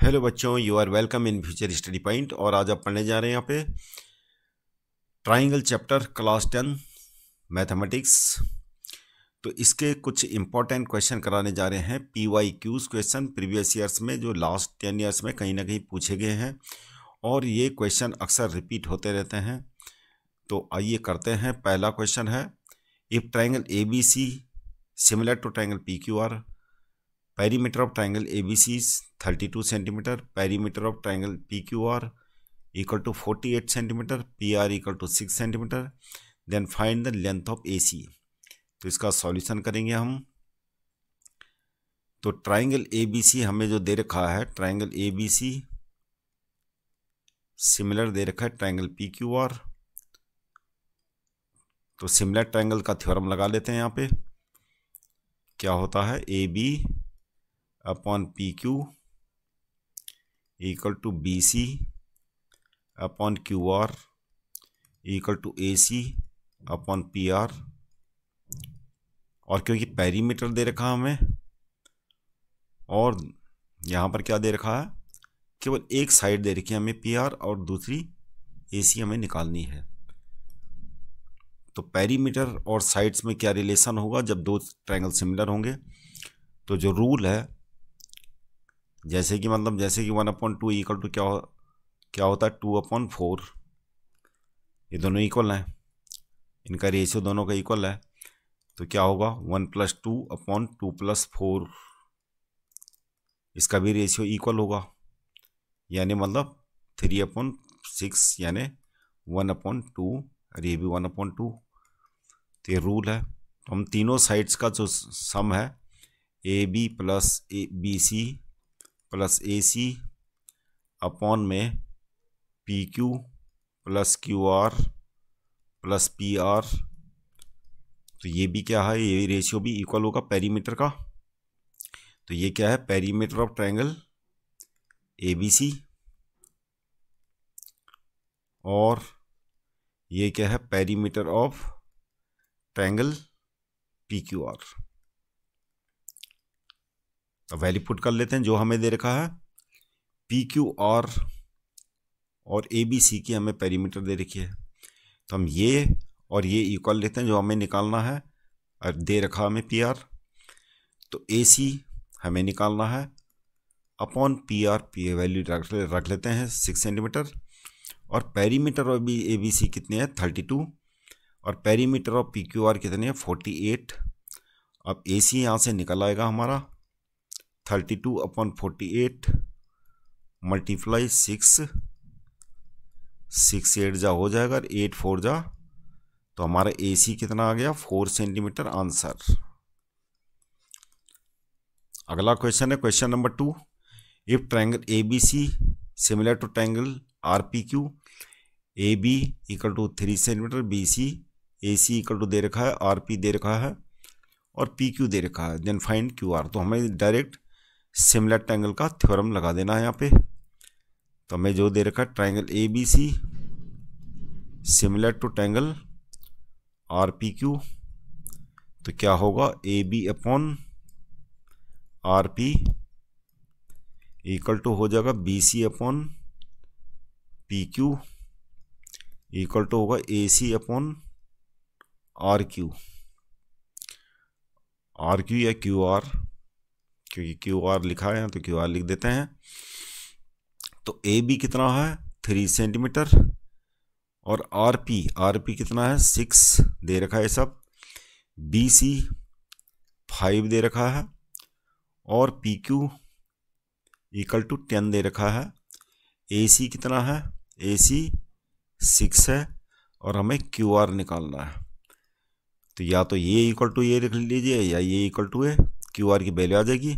Hello बच्चों, you are welcome in future study point. और आज आप पढ़ने जा रहे हैं यहाँ पे ट्राइंगल चैप्टर क्लास 10 मैथमेटिक्स। तो इसके कुछ इंपॉर्टेंट क्वेश्चन कराने जा रहे हैं। PYQs क्वेश्चन प्रीवियस ईयर्स में जो लास्ट 10 ईयर्स में कहीं ना कहीं पूछे गए हैं और ये क्वेश्चन अक्सर रिपीट होते रहते हैं। तो आइए करते हैं। पहला क्वेश्चन है, if triangle ABC similar to triangle PQR, perimeter of triangle ABC is 32 centimeter, perimeter of triangle PQR equal to 48 centimeter, PR equal to 6 centimeter, then find the length of AC। तो इसका solution करेंगे हम। तो triangle ABC हमें जो दे रखा है, ट्राइंगल ABC सिमिलर दे रखा है ट्राइंगल PQR। तो सिमिलर ट्राइंगल का थ्योरम लगा लेते हैं। यहाँ पे क्या होता है, AB upon PQ equal to BC upon QR equal to AC upon PR। और क्योंकि पेरीमीटर दे रखा हमें और यहाँ पर क्या दे रखा है, केवल एक साइड दे रखी है हमें PR और दूसरी AC हमें निकालनी है। तो पेरीमीटर और साइड्स में क्या रिलेशन होगा जब दो ट्रायंगल सिमिलर होंगे। तो जो रूल है, जैसे कि 1/2 इक्वल टू क्या होता है 2/4। ये दोनों इक्वल हैं, इनका रेशियो दोनों का इक्वल है। तो क्या होगा 1 + 2/2 + 4, इसका भी रेशियो इक्वल होगा, यानी 3/6 यानी 1/2 और ये भी 1/2। तो ये रूल है। तो हम तीनों साइड्स का जो सम है AB + BC + AC अपॉन में PQ + QR + PR, तो ये भी क्या है, ये रेशियो भी इक्वल होगा पेरीमीटर का। तो ये क्या है, पेरीमीटर ऑफ ट्रायंगल ABC और ये क्या है, पेरीमीटर ऑफ ट्रायंगल PQR। तो वैल्यू पुट कर लेते हैं। जो हमें दे रखा है PQR और ABC की हमें पेरीमीटर दे रखी है, तो हम ये और ये इक्वल लेते हैं जो हमें निकालना है। और दे रखा हमें PR, तो AC हमें निकालना है अपॉन PR। वैल्यू रख लेते हैं 6 सेंटीमीटर। और पेरीमीटर ऑफ ABC कितने हैं 32 और पेरीमीटर ऑफ PQR कितने हैं 48। अब AC यहाँ से निकल आएगा हमारा 32/48 मल्टीप्लाई 6 8 जा हो जाएगा और 8 4 जा, तो हमारा AC कितना आ गया 4 सेंटीमीटर आंसर। अगला क्वेश्चन है question number 2, if triangle ABC similar to triangle RPQ, AB equal to 3 centimetre, BC AC equal to दे रखा है RP दे रखा है और PQ दे रखा है, देन फाइंड QR। तो हमें डायरेक्ट सिमिलर ट्रायंगल का थ्योरम लगा देना है यहाँ पे। तो हमें जो दे रखा है triangle ABC similar to triangle RPQ, तो क्या होगा AB upon RP equal to हो जाएगा BC upon PQ equal to होगा AC अपॉन RQ या QR, क्योंकि QR लिखा है तो QR लिख देते हैं। तो AB कितना है 3 सेंटीमीटर और RP कितना है 6 दे रखा है सब, BC 5 दे रखा है और PQ इक्वल टू 10 दे रखा है। AC कितना है, AC 6 है और हमें QR निकालना है। तो या तो ये इक्वल टू ये लिख लीजिए या ये इक्वल टू है, QR की वैल्यू आ जाएगी।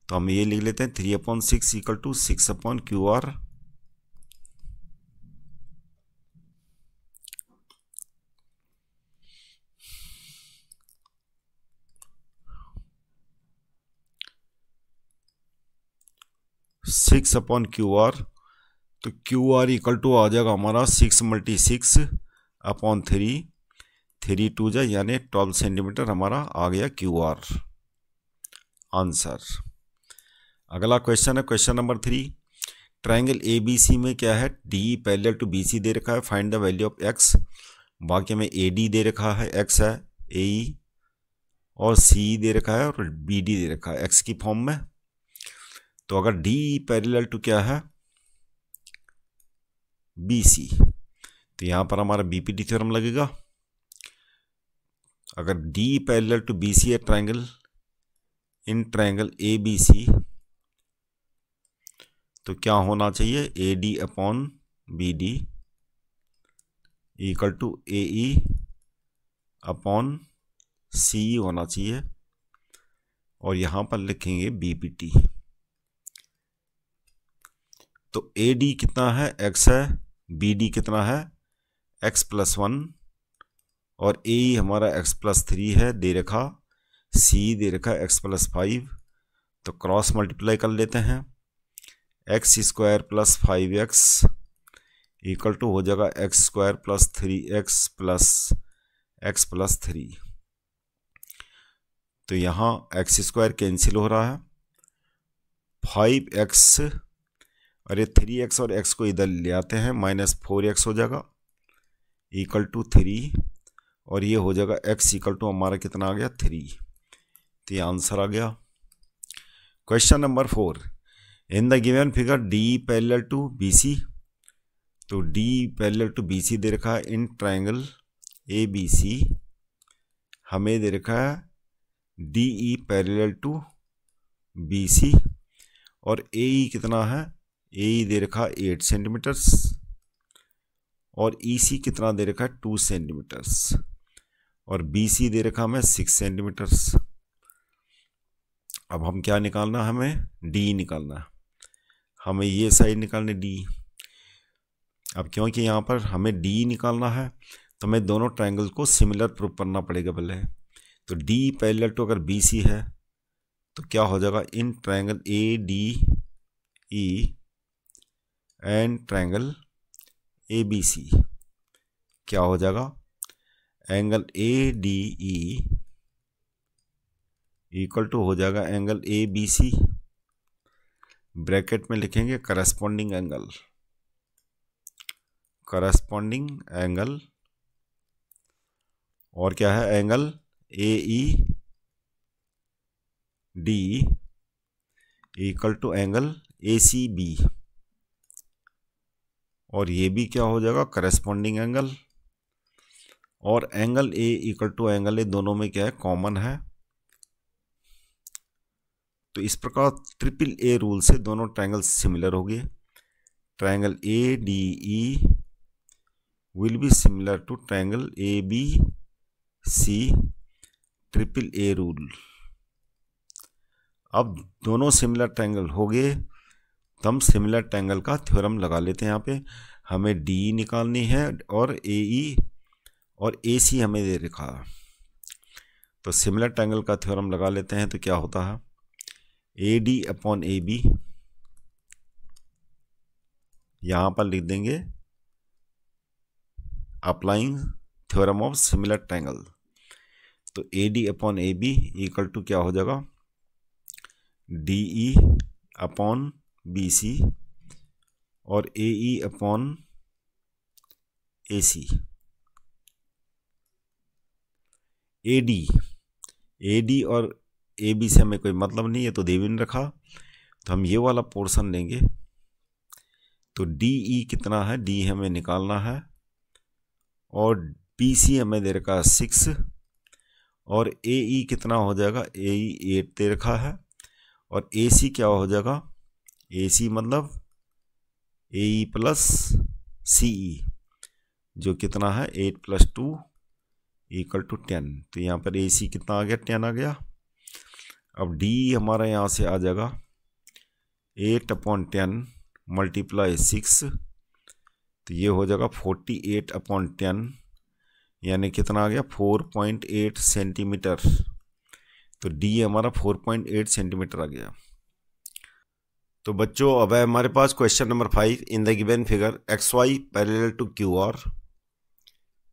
तो हम ये लिख लेते हैं 3/6 इक्वल टू 6/QR।6/QR, तो QR इक्वल टू आ जाएगा हमारा 6 × 6/3, 3 2 जा यानी 12 सेंटीमीटर हमारा आ गया QR आंसर। अगला क्वेश्चन है question number 3, triangle A B C में क्या है, D parallel to B C दे रखा है, find the value of X. बाकी में ए डी दे रखा है, एक्स है ए ई, और सी दे रखा है और बी डी दे रखा है एक्स की फॉर्म में। तो अगर डी पैरेलल टू क्या है, बी सी, तो यहाँ पर हमारा बीपीटी थ्योरम लगेगा। अगर D parallel to B C है triangle, in triangle A B C, तो क्या होना चाहिए, A D upon B D equal to A E upon C होना चाहिए, और यहाँ पर लिखेंगे बीपीटी। तो ए डी कितना है, एक्स है, बी डी कितना है, एक्स प्लस 1, और ए ई हमारा एक्स प्लस 3 है दे रखा, सी दे रखा एक्स प्लस 5। तो क्रॉस मल्टीप्लाई कर लेते हैं, x square plus 5x equal to हो जाएगा x square plus 3x plus 3। तो यहाँ एक्स स्क्वायर कैंसिल हो रहा है, 5x और ये 3x और x को इधर ले आते हैं, -4x हो जाएगा इक्वल टू 3, और ये हो जाएगा x इक्वल टू हमारा कितना आ गया, 3। तो ये आंसर आ गया। Question number 4, in the given figure D parallel to B C, तो D parallel to B C दे रखा है, इन ट्राइंगल ए बी सी हमें दे रखा है D E parallel to B C, और ए ई कितना है, ए ई दे रखा 8 सेंटीमीटर्स, और ई सी कितना दे रखा है 2 सेंटीमीटर्स, और बी सी दे रखा हमें 6 सेंटीमीटर्स। अब हम क्या निकालना, हमें डी निकालना है, हमें ये साइड निकालनी डी। अब क्योंकि यहाँ पर हमें डी निकालना है तो हमें दोनों ट्रायंगल को सिमिलर प्रूव करना पड़ेगा पहले। तो डी पैरेलल टू अगर बी सी है तो क्या हो जाएगा, in triangle A D E and triangle A B C क्या हो जाएगा, angle A D E equal to हो जाएगा angle A B C, bracket में लिखेंगे करस्पॉन्डिंग एंगल, और क्या है angle A E D equal to angle A C B, और ये भी क्या हो जाएगा करस्पॉन्डिंग एंगल, और angle A equal to angle ए दोनों में क्या है कॉमन है। तो इस प्रकार ट्रिपल ए रूल से दोनों ट्रायंगल सिमिलर हो गए। Triangle A D E will be similar to triangle A B C, triple A rule. अब दोनों सिमिलर ट्रायंगल हो गए तो हम सिमिलर ट्रायंगल का थ्योरम लगा लेते हैं। यहाँ पे हमें डी निकालनी है और ए ई और ए सी हमें दे रखा है, तो सिमिलर ट्रायंगल का थ्योरम लगा लेते हैं। तो क्या होता है, A D upon A B, यहाँ पर लिख देंगे applying theorem of similar triangle. तो A D upon A B equal to क्या हो जाएगा, D E upon B C और A E upon A C. A D और ए बी से हमें कोई मतलब नहीं है तो दे भी नहीं रखा, तो हम ये वाला पोर्शन लेंगे। तो डी ई कितना है, डी हमें निकालना है, और बी सी हमें दे रखा है 6, और ए ई कितना हो जाएगा, ए ई 8 दे रखा है, और ए सी क्या हो जाएगा, ए सी मतलब ए ई प्लस सी ई जो कितना है 8 + 2 इक्वल टू 10। तो यहाँ पर ए सी कितना आ गया, 10 आ गया। अब डी हमारा यहाँ से आ जाएगा 8/10 × 6, तो ये हो जाएगा 48/10, यानी कितना आ गया 4.8 सेंटीमीटर। तो डी हमारा 4.8 सेंटीमीटर आ गया। तो बच्चों अब है हमारे पास question number 5, in the given figure X Y parallel to Q R,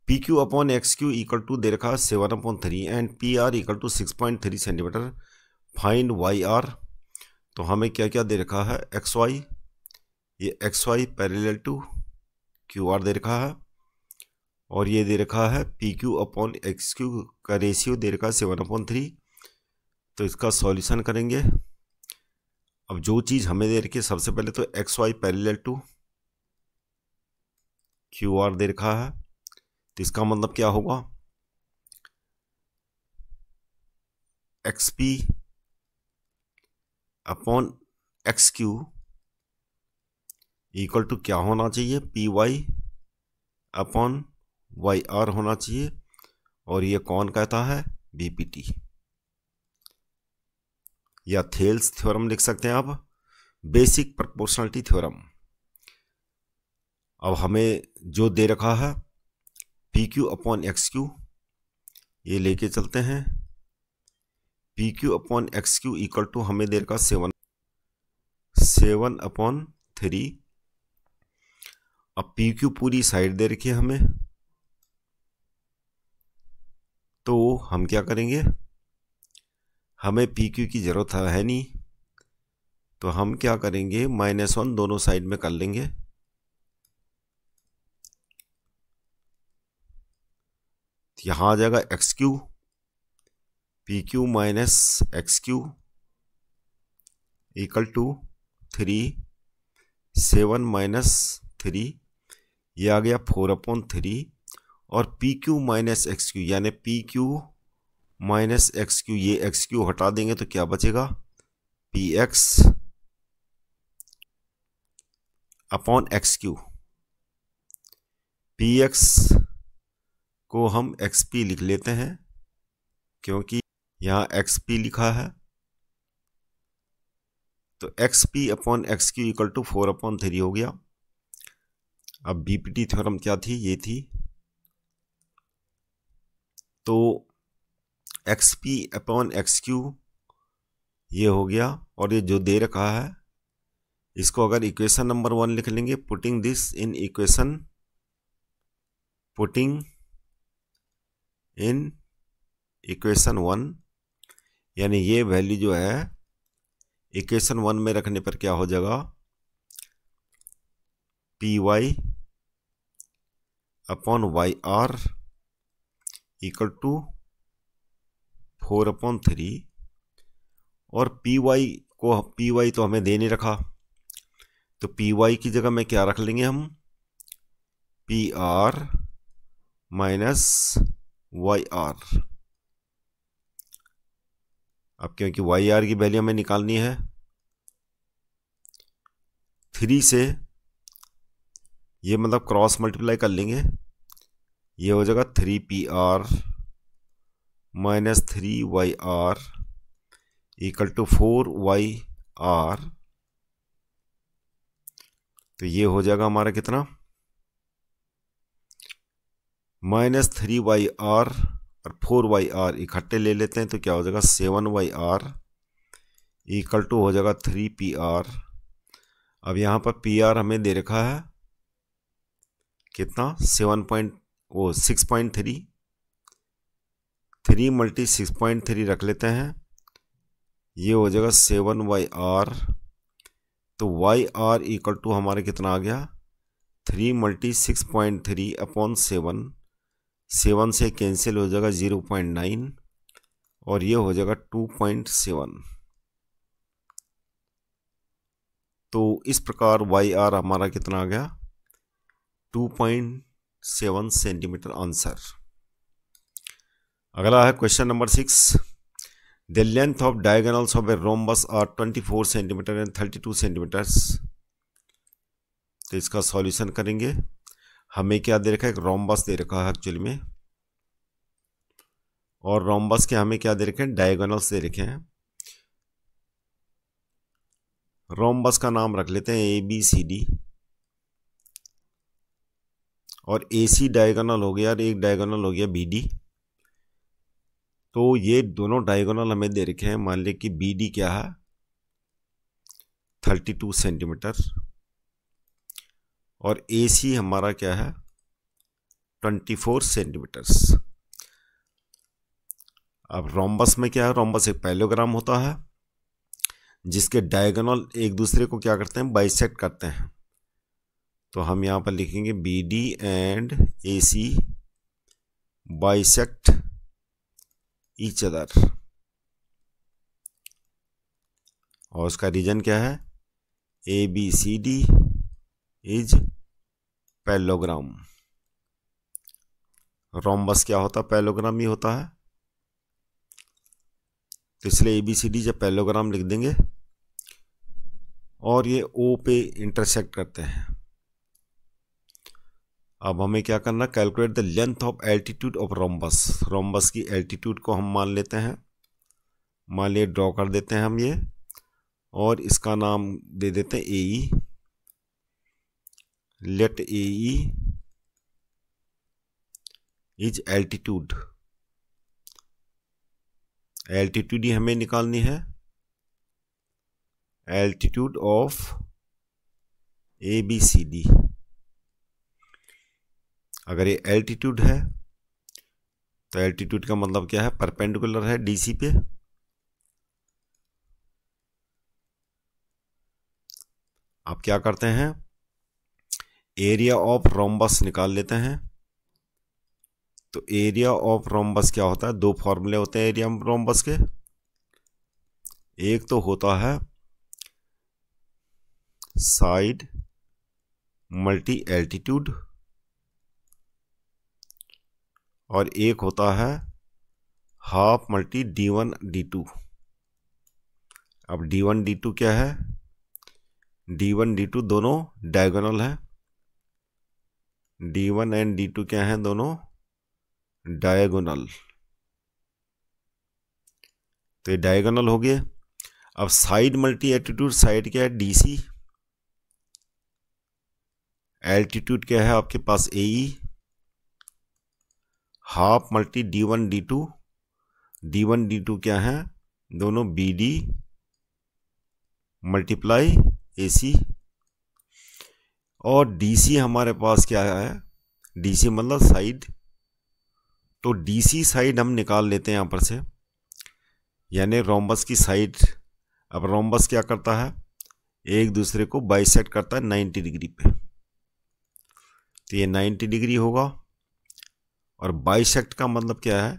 P Q upon X Q equal to दे रखा 7/3 and P R equal to 6.3 centimetre, find Y R. तो हमें क्या क्या दे रखा है, एक्स वाई ये X Y parallel to Q R दे रखा है, और ये दे रखा है P Q upon X Q का रेशियो दे रखा है 7/3। तो इसका सॉल्यूशन करेंगे। अब जो चीज़ हमें दे रखी है, सबसे पहले तो X Y parallel to Q R दे रखा है, तो इसका मतलब क्या होगा, X P upon X Q equal to क्या होना चाहिए, P Y upon Y R होना चाहिए, और ये कौन कहता है, बीपीटी, या थेल्स थ्योरम लिख सकते हैं आप, बेसिक प्रोपोर्शनलिटी थ्योरम। अब हमें जो दे रखा है P Q upon X Q, ये लेके चलते हैं, P Q upon X Q equal to हमें दे रखा 7/3। अब पी क्यू पूरी साइड दे रखी है हमें, तो हम क्या करेंगे, हमें पी क्यू की जरूरत है नहीं, तो हम क्या करेंगे, -1 दोनों साइड में कर लेंगे। यहां आ जाएगा X Q, P Q minus X Q equal to 3, 7 - 3, ये आ गया 4/3, और P Q minus X Q यानी P Q minus X Q, ये एक्स क्यू हटा देंगे तो क्या बचेगा, P X upon X Q. P X को हम एक्स पी लिख लेते हैं, क्योंकि यहाँ एक्स पी लिखा है, तो X P upon X Q equal to 4/3 हो गया। अब बीपीटी थ्योरम क्या थी, ये थी, तो X P upon X Q ये हो गया, और ये जो दे रखा है इसको अगर इक्वेशन नंबर 1 लिख लेंगे, पुटिंग दिस इन इक्वेशन 1, यानी ये वैल्यू जो है इक्वेशन 1 में रखने पर क्या हो जाएगा, P Y upon Y R equal to 4/3, और पी वाई तो हमें दे नहीं रखा, तो पी वाई की जगह में क्या रख लेंगे हम, P R minus Y R. अब क्योंकि वाई आर की वैल्यू हमें निकालनी है, 3 से ये मतलब क्रॉस मल्टीप्लाई कर लेंगे, ये हो जाएगा 3pr minus 3yr equal to 4yr। तो ये हो जाएगा हमारा कितना, -3yr और 4yr इकट्ठे ले लेते हैं तो क्या हो जाएगा 7yr इक्वल टू हो जाएगा 3pr। अब यहाँ पर pr हमें दे रखा है कितना 6.3, 3 × 6.3 रख लेते हैं, ये हो जाएगा 7yr। तो yr इक्वल टू हमारे कितना आ गया 3 × 6.3 अपॉन 7, 7 से कैंसिल हो जाएगा 0.9 और ये हो जाएगा 2.7। तो इस प्रकार yr हमारा कितना आ गया 2.7 सेंटीमीटर आंसर। अगला है question number 6। The length of diagonals of a rhombus are 24 centimetre and 32 centimetres. तो इसका सॉल्यूशन करेंगे। हमें क्या दे रखा है, एक रोम्बस दे रखा है एक्चुअली में, और रोम्बस के हमें क्या दे रखे हैं, डायगोनल्स दे रखे हैं। रोम्बस का नाम रख लेते हैं ABCD, और AC डायगोनल हो गया और एक डायगोनल हो गया BD। तो ये दोनों डायगोनल हमें दे रखे हैं, मान लें कि BD क्या है 32 सेंटीमीटर और AC हमारा क्या है 24 सेंटीमीटर्स। अब रोम्बस में क्या है, रोम्बस एक पैरेललोग्राम होता है जिसके डायगोनल एक दूसरे को क्या करते हैं, बाइसेक्ट करते हैं। तो हम यहाँ पर लिखेंगे BD and AC bisect each other, और उसका रीजन क्या है, ABCD इज पैरेललोग्राम। रोम्बस क्या होता है, पैरेललोग्राम ही होता है, तो इसलिए ABCD जब पैरेललोग्राम लिख देंगे और ये O पे इंटरसेक्ट करते हैं। अब हमें क्या करना, calculate the length of altitude of rhombus. Rhombus की एल्टीट्यूड को हम मान लेते हैं, मान लिए ड्रॉ कर देते हैं हम ये, और इसका नाम दे देते हैं AE। Let AE is altitude, altitude ही हमें निकालनी है, एल्टीट्यूड ऑफ ABCD। अगर ये एल्टीट्यूड है तो एल्टीट्यूड का मतलब क्या है, परपेंडिकुलर है DC पे। आप क्या करते हैं, एरिया ऑफ रोम्बस निकाल लेते हैं। तो एरिया ऑफ रोम्बस क्या होता है, दो फॉर्मूले होते हैं एरिया ऑफ रोम्बस के। एक तो होता है साइड मल्टी एल्टीट्यूड, और एक होता है हाफ मल्टी D1 D2। अब D1 D2 क्या है, D1 D2 दोनों डायगोनल है, D1 एंड D2 क्या है, दोनों डायगोनल, तो ये डायगोनल हो गए। अब साइड मल्टी एल्टीट्यूड, साइड क्या है DC, एल्टीट्यूड क्या है आपके पास AE, half multi D1 D2, D1 D2 क्या है, दोनों BD मल्टीप्लाई AC, और DC हमारे पास क्या है, DC मतलब साइड, तो DC साइड हम निकाल लेते हैं यहाँ पर से, यानी रोम्बस की साइड। अब रोम्बस क्या करता है, एक दूसरे को बाइसेक्ट करता है 90 डिग्री पे, तो ये 90 डिग्री होगा। और बाइसेक्ट का मतलब क्या है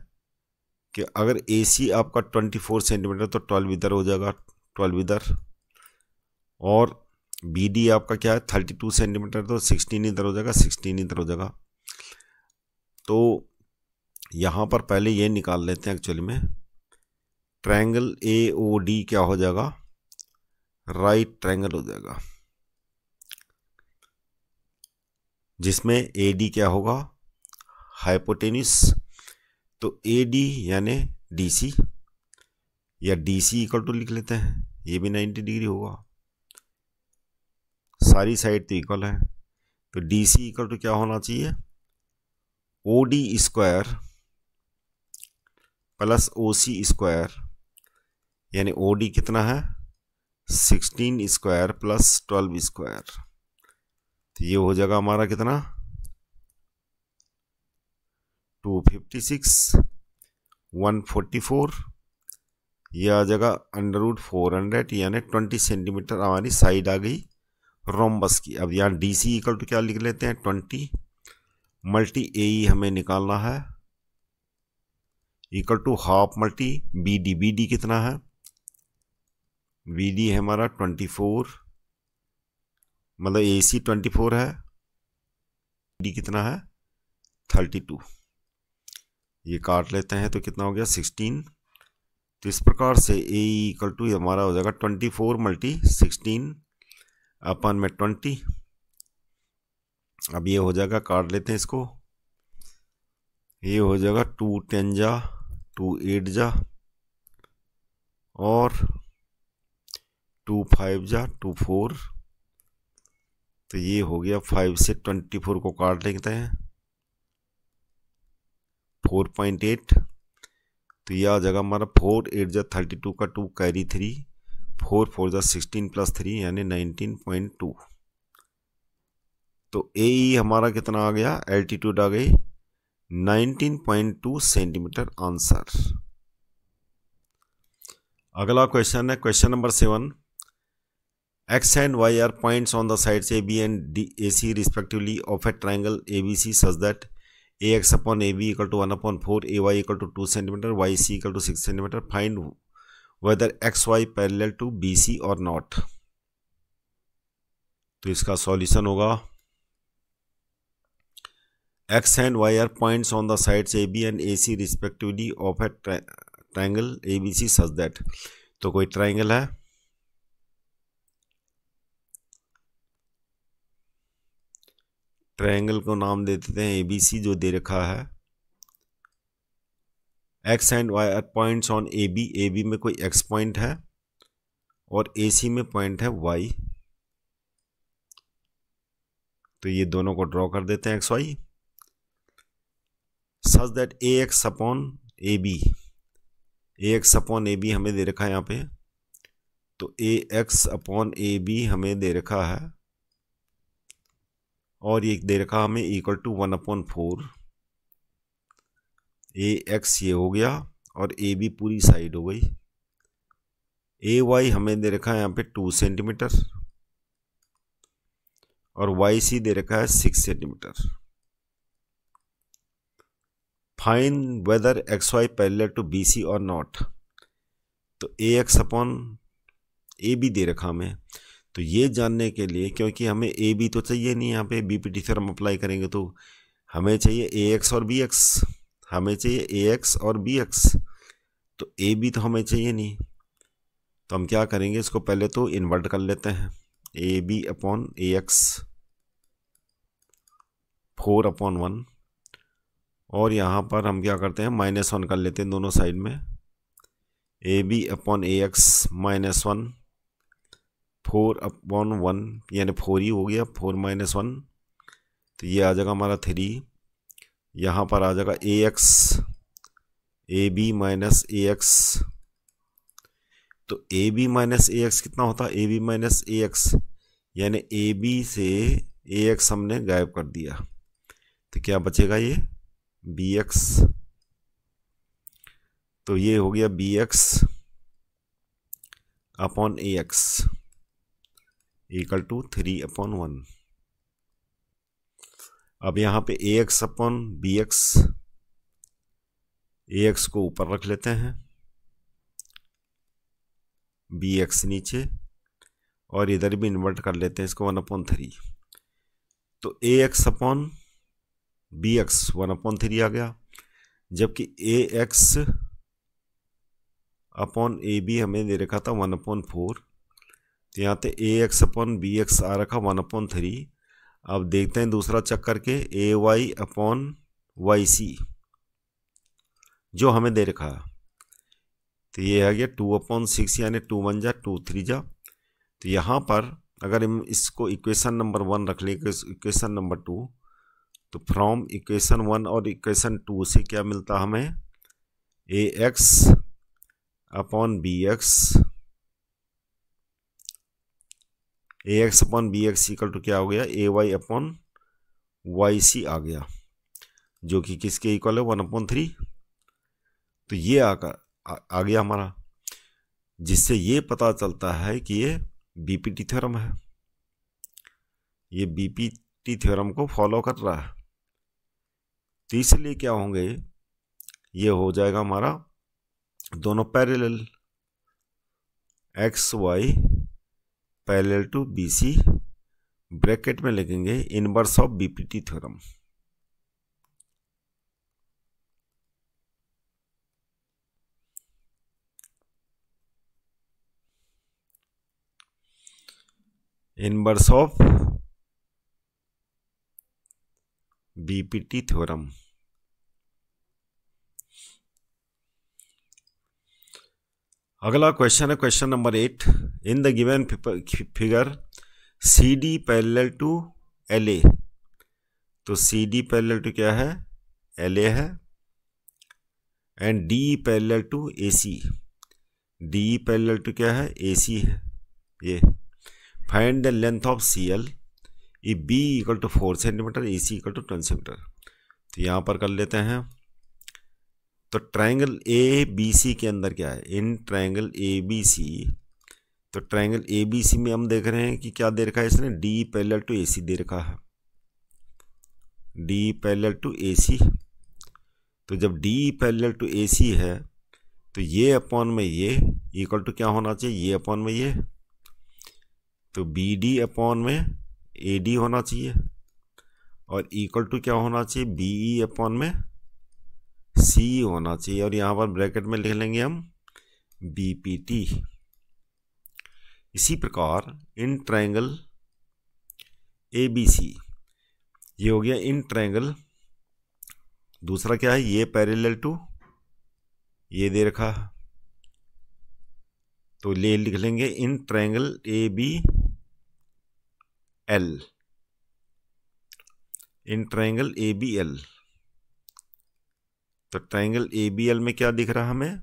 कि अगर AC आपका 24 सेंटीमीटर तो 12 इधर हो जाएगा, 12 इधर, और BD आपका क्या है 32 सेंटीमीटर तो 16 इधर हो जाएगा, 16 इधर हो जाएगा। तो यहाँ पर पहले ये निकाल लेते हैं, एक्चुअली में ट्रायंगल AOD क्या हो जाएगा, राइट ट्रायंगल हो जाएगा, जिसमें AD क्या होगा, हाइपोटेन्यूस। तो AD यानी DC, या DC इक्वल टू लिख लेते हैं, ये भी 90 डिग्री होगा, सारी साइड तो इक्वल है, तो DC इक्वल टू क्या होना चाहिए, OD square plus OC square, यानी OD कितना है 16 स्क्वायर प्लस 12 स्क्वायर, तो ये हो जाएगा हमारा कितना 256, 144, ये आ जाएगा √400, यानी 20 सेंटीमीटर हमारी साइड आ गई रोम्बस की। अब यहाँ DC इक्वल टू क्या लिख लेते हैं, 20 मल्टी AE हमें निकालना है, equal to half multi BD, BD कितना है, BD है हमारा 24, मतलब AC 24 है, BD कितना है 32, ये काट लेते हैं तो कितना हो गया 16। तो इस प्रकार से AE इक्वल टू हमारा हो जाएगा 24 मल्टी 16 अपन में 20। अब ये हो जाएगा, काट लेते हैं इसको, ये हो जाएगा 2 10 जा 2 8 जा और 2 5 जा 2 4, तो ये हो गया 5 से 24 को काट लेते हैं 4.8, तो ये आ जाएगा हमारा 4 8 जा 32 का 2 कैरी 3, 4 4 जा 16 प्लस 3 यानी 19.2। तो AE हमारा कितना आ गया, एल्टीट्यूड आ गई 19.2 सेंटीमीटर आंसर। अगला क्वेश्चन है question number 7, X and Y are points on the sides AB and AC respectively of a triangle ABC such that AX upon AB equal to 1 upon 4, AY equal to 2 cm, YC equal to 6 cm. Find whether XY parallel to BC or not. तो इसका solution होगा X and Y are points on the sides AB and AC respectively of a triangle ABC such that, तो कोई triangle है, triangle को नाम दे देते हैं ABC जो दे रखा है. X एंड Y are points on AB, AB में कोई X पॉइंट है और AC में पॉइंट है Y. तो ये दोनों को ड्रॉ कर देते हैं XY. Such that AX upon AB, AX upon AB हमें दे रखा है यहाँ पे. तो AX अपॉन AB हमें दे रखा है और ये दे रखा हमें इक्वल टू 1 अपॉन 4. AX ये हो गया और AB पूरी साइड हो गई. AY हमें दे रखा है यहाँ पे 2 सेंटीमीटर और YC दे रखा है 6 centimetre. Find whether XY parallel to BC और नॉट. तो AX अपॉन AB दे रखा हमें. तो ये जानने के लिए, क्योंकि हमें AB तो चाहिए नहीं, यहाँ पे BPT थ्योरम अप्लाई करेंगे तो हमें चाहिए AX और BX, हमें चाहिए AX और BX. तो AB तो हमें चाहिए नहीं, तो हम क्या करेंगे, इसको पहले तो इन्वर्ट कर लेते हैं. AB अपॉन AX 4 अपॉन 1 और यहाँ पर हम क्या करते हैं -1 कर लेते हैं दोनों साइड में. AB अपॉन AX -1 4 अपॉन 1 यानी 4 ही हो गया. 4 - 1 तो ये आ जाएगा हमारा 3. यहाँ पर आ जाएगा AX AB माइनस AX. तो AB माइनस AX कितना होता है, AB माइनस AX यानी AB से AX हमने गायब कर दिया. तो क्या बचेगा, ये BX. तो ये हो गया BX upon AX equal to 3 upon 1. अब यहाँ पे AX अपॉन BX, AX को ऊपर रख लेते हैं, BX नीचे, और इधर भी इन्वर्ट कर लेते हैं इसको 1 अपॉन 3. तो AX अपॉन BX 1 अपॉन 3 आ गया, जबकि AX अपॉन AB हमें दे रखा था 1 अपॉन 4. तो यहाँ पे AX अपॉन BX आ रखा 1 अपॉन 3. अब देखते हैं दूसरा चेक करके, AY अपॉन YC जो हमें दे रखा है. तो ये आ गया 2 अपॉन 6 यानी 2 1 जा 2 3 जा. तो यहाँ पर अगर हम इसको इक्वेशन नंबर 1 रख लें, इक्वेशन नंबर 2, तो फ्रॉम इक्वेशन 1 और इक्वेशन 2 से क्या मिलता हमें, AX upon BX, AX upon BX equal to क्या हो गया, AY अपॉन YC आ गया, जो कि किसके इक्वल है 1 अपॉन 3. तो ये आ गया हमारा, जिससे ये पता चलता है कि ये BPT थ्योरम है, ये BPT थ्योरम को फॉलो कर रहा है. तो इसलिए क्या होंगे, ये हो जाएगा हमारा दोनों parallel, XY parallel to BC, bracket में लिखेंगे inverse of BPT theorem. Inverse of BPT theorem. अगला क्वेश्चन है question number 8. In the given figure CD parallel to LA. तो CD पैरेलल टू क्या है, LA है, and DE parallel to AC, DE parallel to क्या है, AC है. ये find the length of CL if B equal to 4 centimetre, AC equal to 10 centimetre. तो यहाँ पर कर लेते हैं. तो ट्रायंगल ABC के अंदर क्या है, इन ट्रायंगल ABC तो ट्रायंगल ए बी सी में हम देख रहे हैं कि क्या दे रखा है इसने, डी पैरेलल टू ए सी दे रखा है, डी पैरेलल टू ए सी। तो जब डी पैरेलल टू ए सी है तो ये अपॉन में ये इक्वल टू क्या होना चाहिए, ये अपॉन में ये, तो बी डी अपॉन में ए डी होना चाहिए और इक्वल टू क्या होना चाहिए, बी ई अपॉन में सी होना चाहिए। और यहाँ पर ब्रैकेट में लिख लेंगे हम बी पी टी। इसी प्रकार इन ट्रायंगल ए बी सी, ये हो गया इन ट्रायंगल। दूसरा क्या है, ये पैरेलल टू ये दे रखा है, तो ले लिख लेंगे in triangle A B L, in triangle A B L. तो ट्रायंगल ए बी एल में क्या दिख रहा है हमें,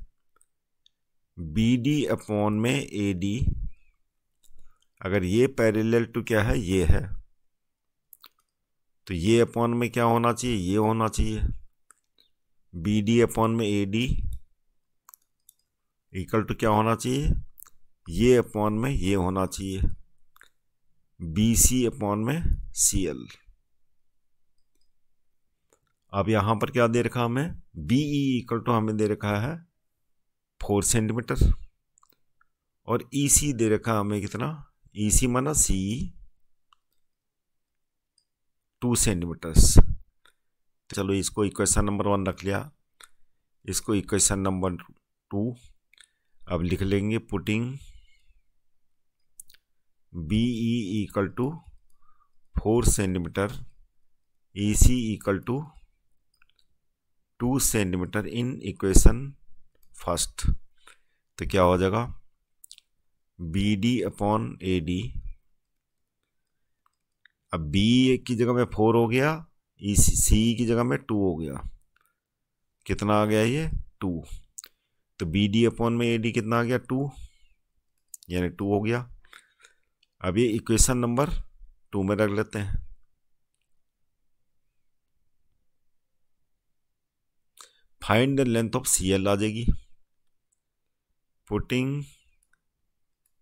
बी डी अपॉन में ए डी, अगर ये पैरेलल टू क्या है, ये है, तो ये अपॉन में क्या होना चाहिए, ये होना चाहिए, बी डी अपॉन में ए डी इक्वल टू क्या होना चाहिए, ये अपॉन में ये होना चाहिए, बी सी अपॉन में सी एल। अब यहां पर क्या दे रखा हमें, बी ई इक्वल टू हमें दे रखा है 4 सेंटीमीटर और ई सी दे रखा हमें कितना, ई सी माना सी 2 सेंटीमीटर्स। चलो इसको इक्वेशन नंबर 1 रख लिया, इसको इक्वेशन नंबर 2। अब लिख लेंगे putting B E equal to 4 centimetre, E C equal to 2 centimetre in equation first. तो क्या हो जाएगा, B D upon A D, अब बी की जगह में 4 हो गया, ई सी की जगह में 2 हो गया, कितना आ गया ये 2, तो बी डी अपॉन में ए डी कितना आ गया 2, यानी 2 हो गया। अब ये इक्वेशन नंबर 2 में रख लेते हैं। Find the length of C L आ जाएगी, पुटिंग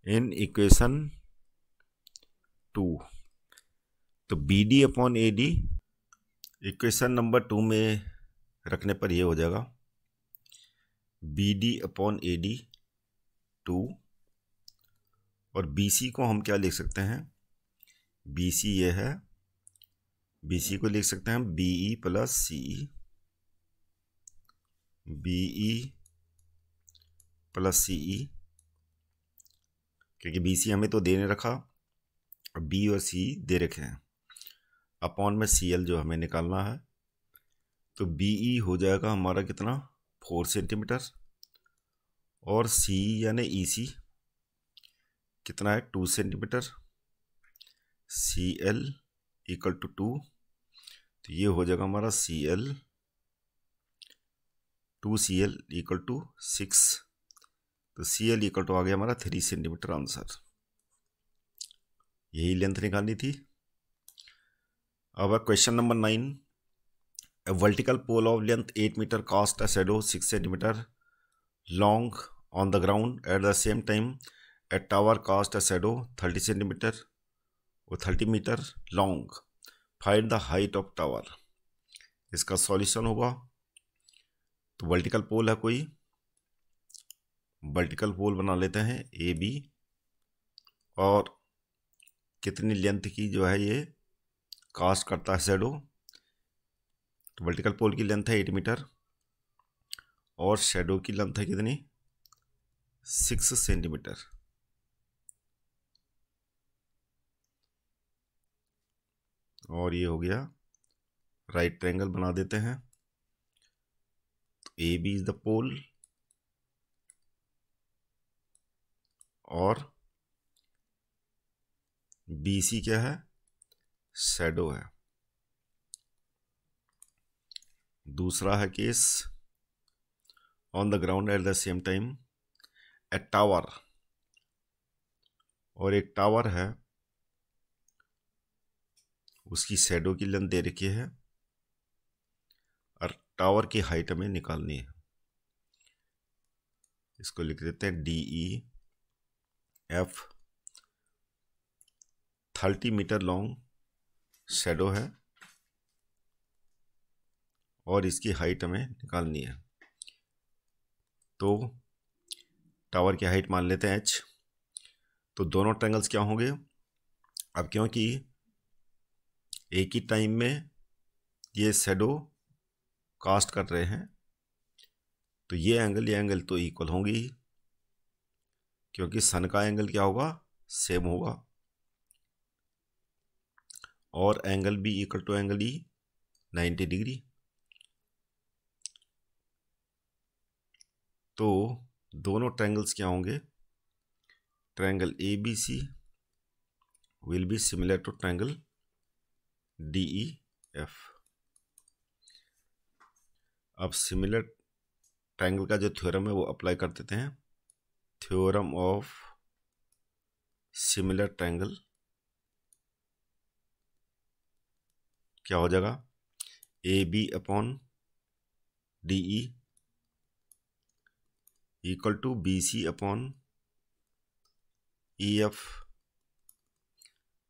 इन इक्वेशन 2। तो B D upon A D equation number 2 में रखने पर ये हो जाएगा B D upon A D 2, और बी सी को हम क्या लिख सकते हैं, बी सी ये है, बी सी को लिख सकते हैं बी ई प्लस सी ई, बी ई प्लस सी ई, क्योंकि बी सी हमें तो देने रखा और बी और सी दे रखे हैं, अपॉन में सी एल जो हमें निकालना है। तो बी ई हो जाएगा हमारा कितना 4 सेंटीमीटर और सी यानी ई सी कितना है 2 centimetre, C L equal to 2, तो ये हो जाएगा हमारा C L 2 C L equal to 6, तो सी एल इक्वल टू आ गया हमारा 3 सेंटीमीटर आंसर। यही लेंथ निकालनी थी। अब question number 9, a vertical pole of length 8 meter cast a shadow 6 centimeter long on the ground. At the same time a tower cast a shadow 30 centimeter or 30 meter long. Find the height of tower. इसका solution होगा, तो vertical पोल है कोई, vertical पोल बना लेते हैं ए B, और कितनी लेंथ की जो है ये कास्ट करता है शेडो। तो वर्टिकल पोल की लेंथ है 8 मीटर और शेडो की लेंथ है कितनी 6 सेंटीमीटर। और ये हो गया, राइट ट्रायंगल बना देते हैं। तो ए बी इज द पोल और बी सी क्या है, शेडो है। दूसरा है case, on the ground at the same time A tower, और एक टावर है उसकी शेडो की लेंथ दे रखी है और टावर की हाइट हमें निकालनी है। इसको लिख देते हैं D E F 30 metre long shadow है और इसकी हाइट हमें निकालनी है। तो टावर की हाइट मान लेते हैं h। तो दोनों ट्रायंगल्स क्या होंगे, अब क्योंकि एक ही टाइम में ये शैडो कास्ट कर रहे हैं तो ये एंगल तो इक्वल होंगी ही, क्योंकि सन का एंगल क्या होगा, सेम होगा, और angle B equal to angle E 90 degree. तो दोनों ट्रायंगल्स क्या होंगे, triangle A B C will be similar to triangle D E F. अब सिमिलर ट्रायंगल का जो थ्योरम है वो अप्लाई कर देते हैं। थ्योरम ऑफ सिमिलर ट्रायंगल क्या हो जाएगा, A B upon D E equal to B C upon E F.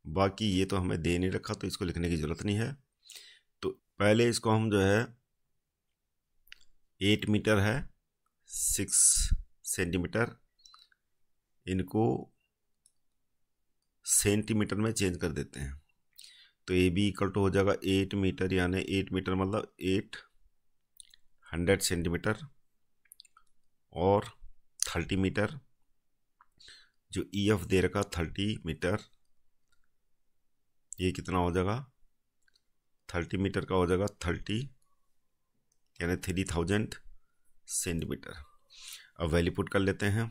बाकी ये तो हमें दे नहीं रखा तो इसको लिखने की ज़रूरत नहीं है। तो पहले इसको हम जो है 8 मीटर है 6 सेंटीमीटर, इनको सेंटीमीटर में चेंज कर देते हैं। तो ए बी इक्वल टू हो जाएगा 8 मीटर, यानी 8 मीटर मतलब 800 सेंटीमीटर, और 30 मीटर जो ई एफ दे रखा 30 मीटर, ये कितना हो जाएगा, 30 मीटर का हो जाएगा 30 यानी 3000 सेंटीमीटर। अब वैल्यू पुट कर लेते हैं।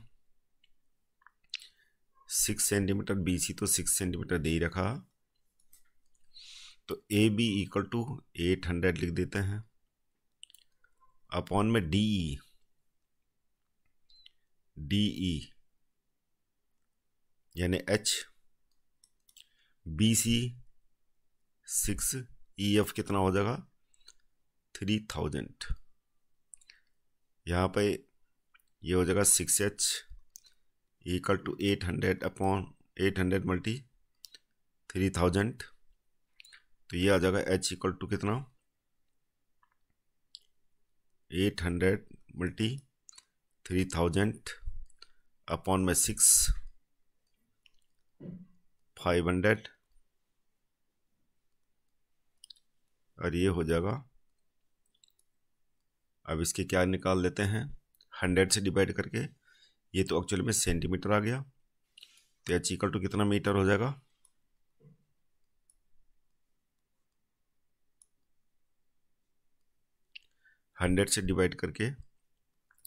6 सेंटीमीटर बी सी तो 6 सेंटीमीटर दे ही रखा, तो ए बी इक्वल टू 800 लिख देते हैं, अपॉन में डी ई यानी H, B C 6, E F कितना हो जाएगा 3000। यहाँ पे ये हो जाएगा 6h equal to 800 upon 800 multi 3000। तो ये आ जाएगा h इक्वल टू कितना, 800 मल्टी 3000 अपॉन में 6 500, और ये हो जाएगा। अब इसके क्या निकाल लेते हैं 100 से डिवाइड करके, ये तो एक्चुअल में सेंटीमीटर आ गया, तो h इक्वल टू कितना मीटर हो जाएगा, 100 से डिवाइड करके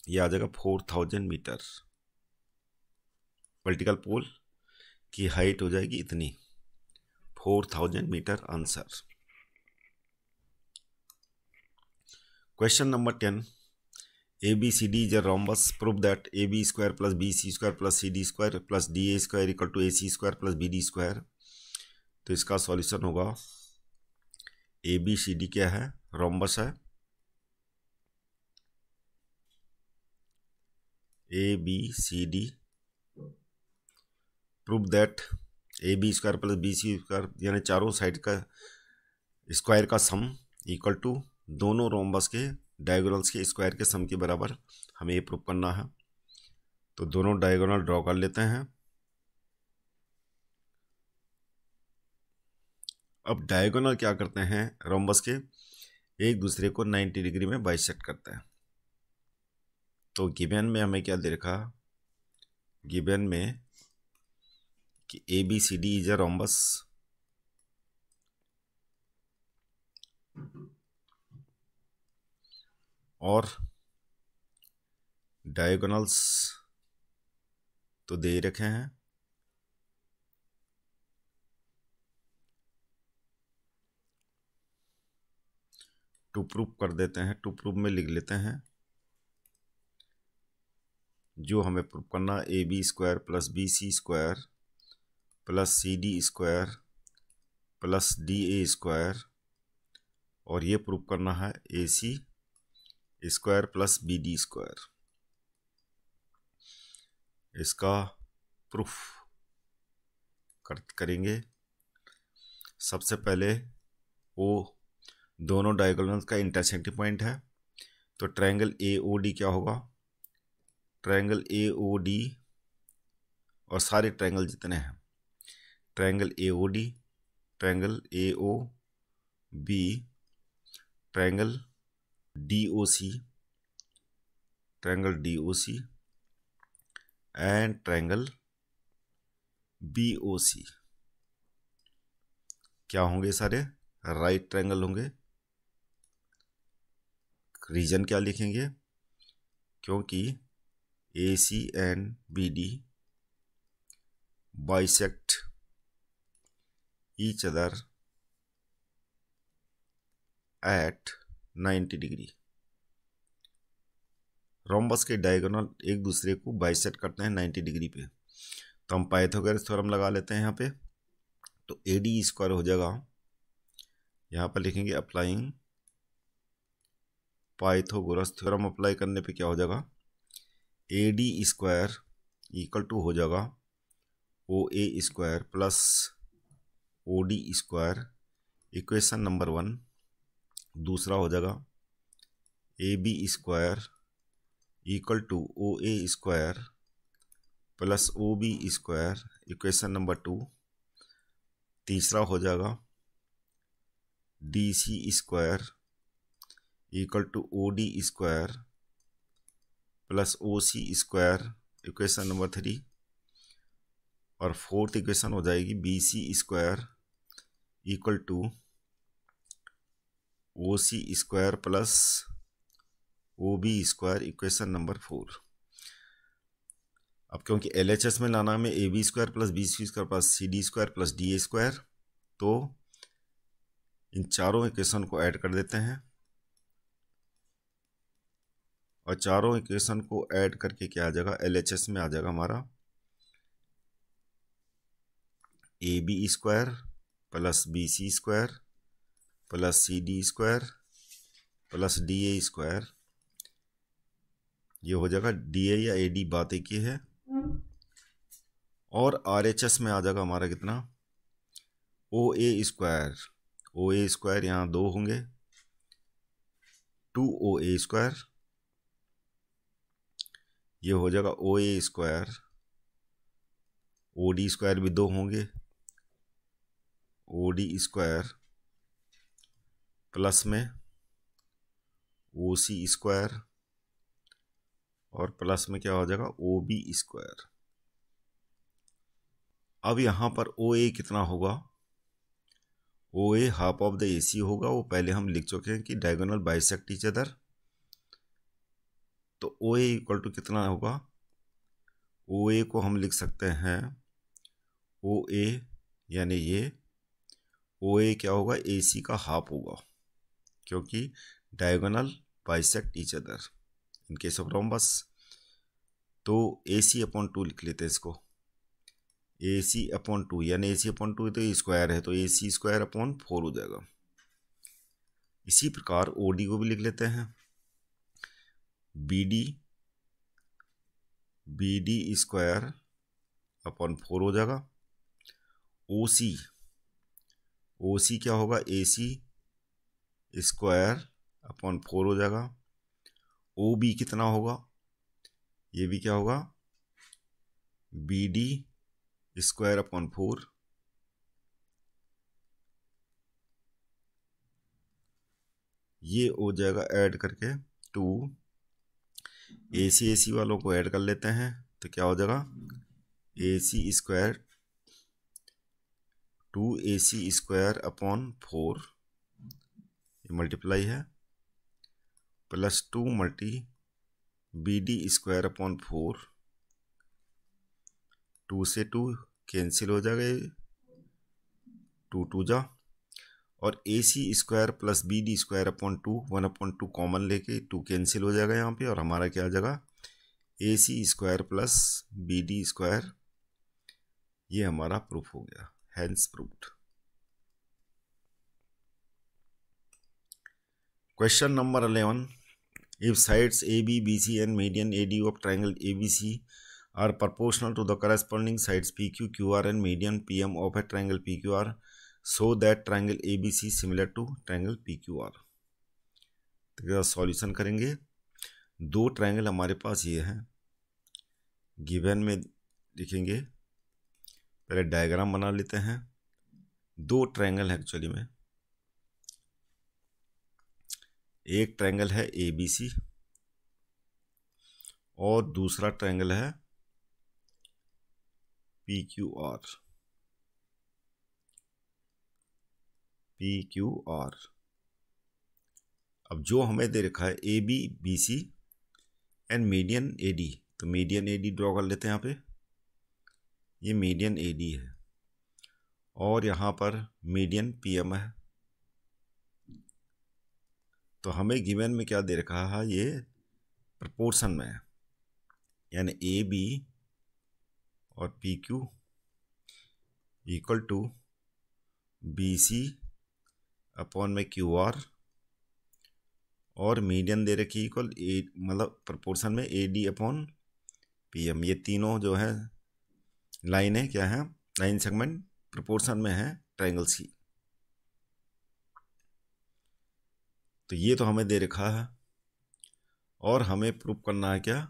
ये आ जाएगा 4000 मीटर। वर्टिकल पोल की हाइट हो जाएगी इतनी, 4000 metre answer. Question number 10, ABCD is a rhombus. Prove that AB square plus BC square plus CD square plus DA square equal to AC square plus BD square। तो इसका solution होगा, ABCD क्या है, rhombus है, ABCD। Prove that AB square plus BC square यानी चारों side का square का सम इक्वल टू दोनों रोम्बस के डायगोनल्स के स्क्वायर के सम के बराबर हमें ये प्रूव करना है। तो दोनों डायगोनल ड्रॉ कर लेते हैं। अब डायगोनल क्या करते हैं, रोम्बस के एक दूसरे को 90 डिग्री में बाइसेक्ट करते हैं। तो गिवन में हमें क्या दे रखा, गिवन में कि ABCD इज अ रोम्बस और डायगोनल्स तो दे रखे हैं। टू प्रूफ कर देते हैं, टू प्रूफ में लिख लेते हैं जो हमें प्रूफ करना, AB square plus BC square plus CD square plus DA square, और ये प्रूफ करना है AC square plus BD square. इसका प्रूफ करेंगे। सबसे पहले ओ दोनों डायगोनल का इंटरसेक्टिंग पॉइंट है, तो ट्रायंगल AOD क्या होगा, ट्रायंगल AOD और सारे ट्रायंगल जितने हैं, triangle AOD, triangle AOB, triangle DOC, triangle DOC and triangle BOC क्या होंगे, सारे राइट ट्रायंगल होंगे। रीजन क्या लिखेंगे, क्योंकि AC and BD bisect each other eight 90 degree. Rhombus के डायगोनल एक दूसरे को बाइसेक्ट करते हैं 90 डिग्री पे। तो हम पाइथागोरस थ्योरम लगा लेते हैं यहाँ पे। तो AD स्क्वायर हो जाएगा, यहाँ पर लिखेंगे अप्लाइंग पाइथागोरस थ्योरम। अप्लाई करने पे क्या हो जाएगा, AD स्क्वायर इक्वल टू हो जाएगा OA square plus OD square, equation number 1। दूसरा हो जाएगा AB square equal to OA square plus OB square, equation number 2। तीसरा हो जाएगा DC square equal to OD square plus OC square, equation number 3। और fourth equation हो जाएगी BC square equal to OC square plus OB square, equation number 4। अब क्योंकि LHS में लाना हमें AB square plus BC square plus CD square plus DA square, तो इन चारों इक्वेशन को ऐड कर देते हैं। और चारों इक्वेशन को ऐड करके क्या आ जाएगा, LHS में आ जाएगा हमारा AB square plus BC square plus CD square plus DA square. ये हो जाएगा DA या AD, बात एक ही है। और RHS में आ जाएगा हमारा कितना, OA स्क्वायर। OA स्क्वायर यहाँ 2 होंगे, 2OA स्क्वायर। ये हो जाएगा OA स्क्वायर, OD स्क्वायर भी 2 होंगे, OD स्क्वायर प्लस में OC स्क्वायर और प्लस में क्या हो जाएगा OB स्क्वायर। अब यहाँ पर OA कितना होगा, OA half of the AC होगा। वो पहले हम लिख चुके हैं कि डायगोनल बाइसेक्ट ईच अदर। तो OA इक्वल टू कितना होगा, OA को हम लिख सकते हैं OA यानी ये OA क्या होगा, AC का हाफ होगा, क्योंकि diagonal bisect each other in case of rhombus. तो AC अपॉन 2 लिख लेते हैं इसको, AC अपॉन 2 यानी AC अपॉन 2 तो स्क्वायर है, तो AC स्क्वायर अपॉन 4 हो जाएगा। इसी प्रकार OD को भी लिख लेते हैं, BD स्क्वायर अपॉन 4 हो जाएगा। OC क्या होगा, AC स्क्वायर अपॉन 4 हो जाएगा। OB कितना होगा, ये भी क्या होगा, BD स्क्वायर अपॉन 4। ये हो जाएगा ऐड करके 2। AC वालों को ऐड कर लेते हैं, तो क्या हो जाएगा AC square 2AC square upon 4, ये मल्टीप्लाई है, plus 2 multi BD square upon 4। 2 से 2 कैंसिल हो जाएगा, 2 2 जा, और AC square plus BD square upon 2, 1 upon 2 common लेके 2 कैंसिल हो जाएगा यहाँ पे, और हमारा क्या आ जाएगा AC square plus BD square. ये हमारा प्रूफ हो गया, hence proved. Question number 11, if sides AB BC and median AD of triangle ABC are proportional to the corresponding sides P Q Q R and median P M of a triangle P Q R so that triangle A B C similar to triangle P Q R. तो solution करेंगे। दो triangle हमारे पास ये हैं, given में लिखेंगे। पहले diagram बना लेते हैं। दो ट्रायंगल है एक्चुअली में, एक ट्रायंगल है ए बी सी और दूसरा ट्रायंगल है P Q R. P Q R. अब जो हमें दे रखा है A B B C and median A D, तो मीडियन ए डी ड्रॉ कर लेते हैं। यहाँ पे ये मीडियन ए डी है और यहाँ पर मीडियन पी एम है। तो हमें गिवन में क्या दे रखा है, ये प्रोपोर्शन में है, यानी ए बी और P Q equal to B C upon में क्यू आर और मीडियन दे रखी इक्वल ए, मतलब प्रोपोर्शन में A D upon P M. ये तीनों जो है लाइन है, क्या है, लाइन सेगमेंट प्रोपोर्शन में है ट्रायंगल सी। तो ये तो हमें दे रखा है और हमें प्रूव करना है क्या,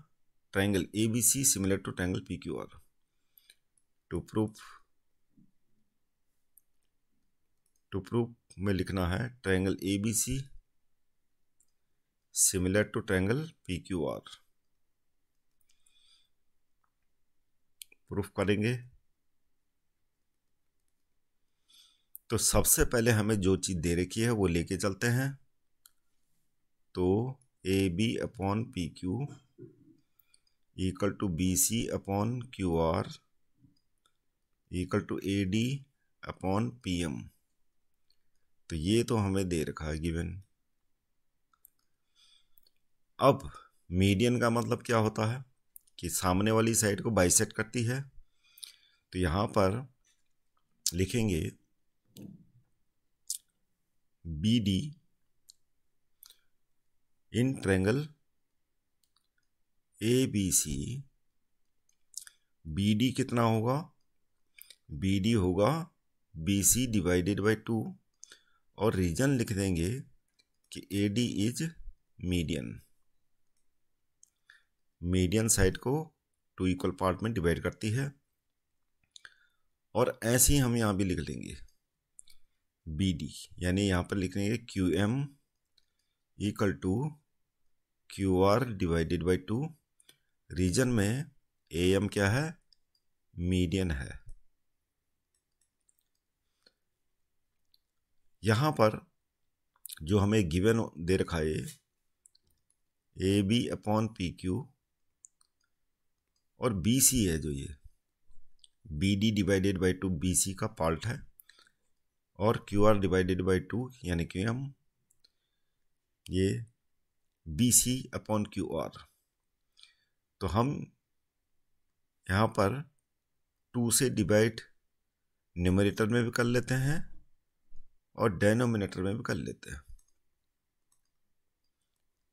triangle A B C similar to triangle P Q R. To proof में लिखना है triangle A B C similar to triangle P Q R. Proof करेंगे तो सबसे पहले हमें जो चीज दे रखी है वो लेके चलते हैं। तो A B upon P Q equal to B C upon Q R equal to A D upon P M. तो ये तो हमें दे रखा है गिवन। अब मीडियन का मतलब क्या होता है कि सामने वाली साइड को बाइसेक्ट करती है। तो यहां पर लिखेंगे B D in triangle A B C. B D कितना होगा, बी डी होगा बी सी डिवाइडेड बाई 2 और रीजन लिख देंगे कि A D is median. Median side को 2 इक्वल पार्ट में डिवाइड करती है। और ऐसे ही हम यहाँ भी लिख लेंगे बी डी, यानी यहाँ पर लिख लेंगे Q M equal to Q R divided by 2। Reason में ए एम क्या है, मीडियन है। यहाँ पर जो हमें गिवन दे रखा है A B upon P Q और बी सी है, जो ये B D divided by 2 B C का पार्ट है और क्यू आर डिवाइडेड बाई 2 यानी क्यू एम, ये B C upon Q R. तो हम यहाँ पर 2 से डिवाइड न्यूमरेटर में भी कर लेते हैं और डेनोमिनेटर में भी कर लेते हैं।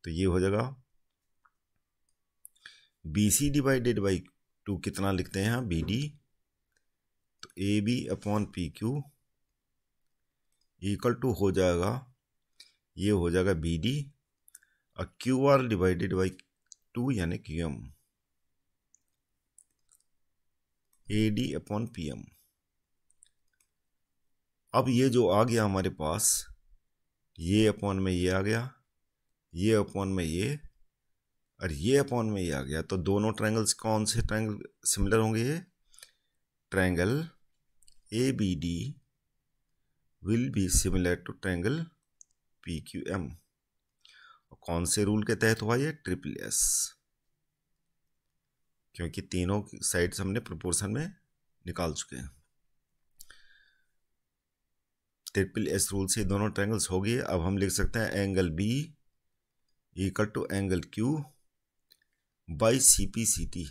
तो ये हो जाएगा बी सी डिवाइडेड बाई 2 कितना लिखते हैं यहाँ, बी डी। तो A B upon P Q equal to हो जाएगा, ये हो जाएगा बी डी और क्यू आर डिवाइडेड बाई 2 यानी Q M, A D upon P M. अब ये जो आ गया हमारे पास, ये अपॉन में ये आ गया, ये अपॉन में ये और ये अपॉन में ये आ गया। तो दोनों ट्रायंगल्स कौन से ट्रायंगल सिमिलर होंगे, triangle A B D will be similar to triangle P Q M. कौन से रूल के तहत हुआ ये, ट्रिपल एस, क्योंकि तीनों साइड्स हमने प्रोपोर्शन में निकाल चुके हैं। ट्रिपल एस रूल से दोनों ट्रायंगल्स हो गए। अब हम लिख सकते हैं angle B equal to angle Q by C P C T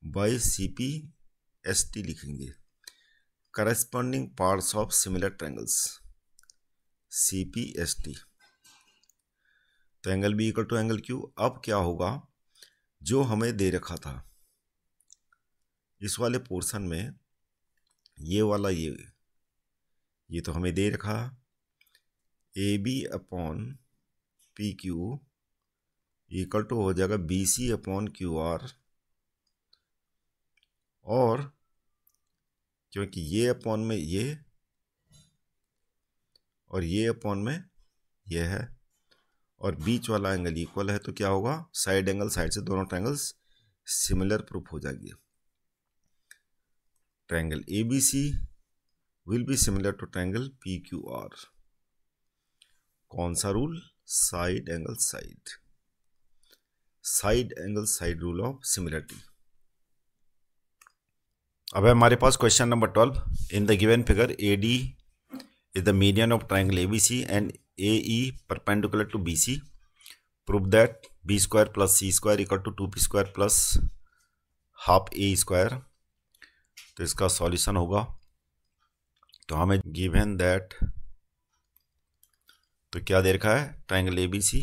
by C P S T लिखेंगे। Corresponding parts of similar triangles C P S T. तो angle B equal to angle Q. अब क्या होगा, जो हमें दे रखा था इस वाले पोर्शन में ये वाला ये तो हमें दे रखा A B upon P Q equal to हो जाएगा B C upon Q R, और क्योंकि ये अपॉन में ये और ये अपॉन में ये है और बीच वाला एंगल इक्वल है, तो क्या होगा, साइड एंगल साइड से दोनों ट्रायंगल्स सिमिलर प्रूफ हो जाएगी। Triangle A B C will be similar to triangle P Q R. कौन सा rule? Side angle side rule of similarity. अब है हमारे पास question number 12। In the given figure A D is the median of triangle A B C and A E perpendicular to B C. Prove that B square plus C square equal to 2p square plus half A square. तो इसका solution होगा, तो हमें given that, तो क्या दे रखा है, triangle A B C.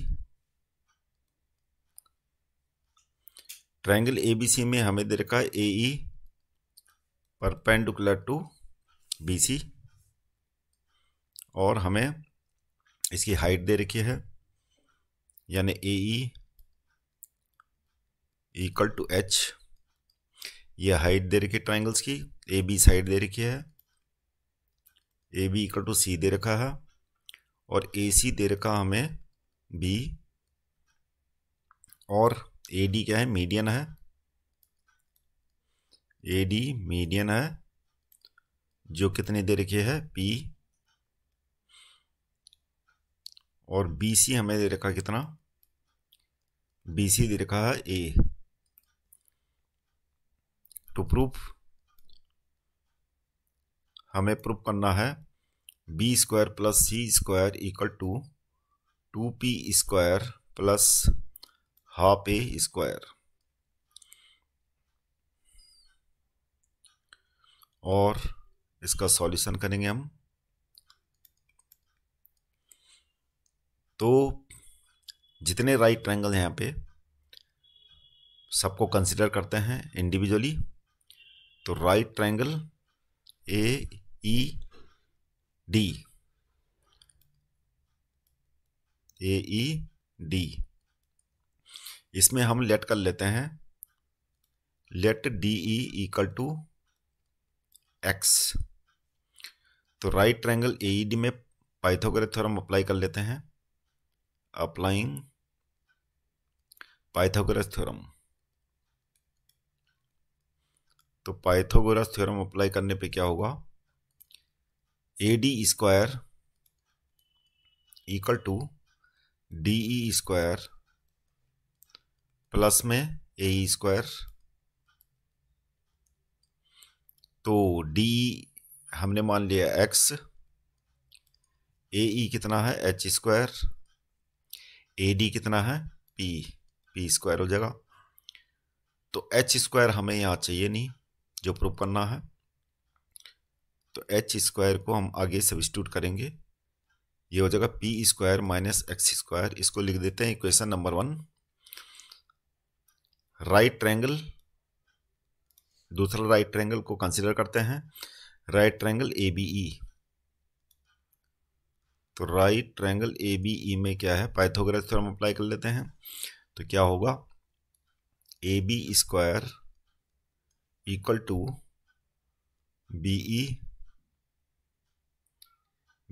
Triangle A B C में हमें दे रखा है A E perpendicular to B C, और हमें इसकी हाइट दे रखी है, यानी A E equal to H. ये हाइट दे रखी है ट्राइंगल्स की, ए बी साइड दे रखी है, ए बी इक्वल टू सी दे रखा है, और ए सी दे रखा हमें बी, और ए डी क्या है, मीडियन है, ए डी मीडियन है जो कितने दे रखी है, पी, और बी सी हमें दे रखा कितना, बी सी दे रखा है ए। टू प्रूफ हमें प्रूफ करना है B square plus C square equal to 2p square plus half A square, और इसका सॉल्यूशन करेंगे हम। तो जितने राइट ट्रायंगल हैं यहाँ पे सबको कंसिडर करते हैं इंडिविजुअली। तो right triangle A E D, A E D, इसमें हम लेट कर लेते हैं, let D E equal to X. तो right triangle A E D में पाइथागोरस थ्योरम अप्लाई कर लेते हैं, अप्लाइंग पाइथागोरस थ्योरम। तो पाइथागोरस थ्योरम अप्लाई करने पे क्या होगा, A D square equal to D E square plus में ए ई स्क्वायर। तो डी हमने मान लिया एक्स, ए ई कितना है एच स्क्वायर, ए डी कितना है पी स्क्वायर हो जाएगा। तो एच स्क्वायर हमें यहाँ चाहिए नहीं, जो प्रूव करना है, तो एच स्क्वायर को हम आगे सब्स्टिट्यूट करेंगे, ये हो जाएगा P square minus X square. इसको लिख देते हैं इक्वेशन नंबर 1। राइट ट्रायंगल, दूसरा राइट ट्रायंगल को कंसीडर करते हैं, right triangle A B E. तो right triangle A B E में क्या है, पाइथागोरस थ्योरम अप्लाई कर लेते हैं। तो क्या होगा, A B square equal to B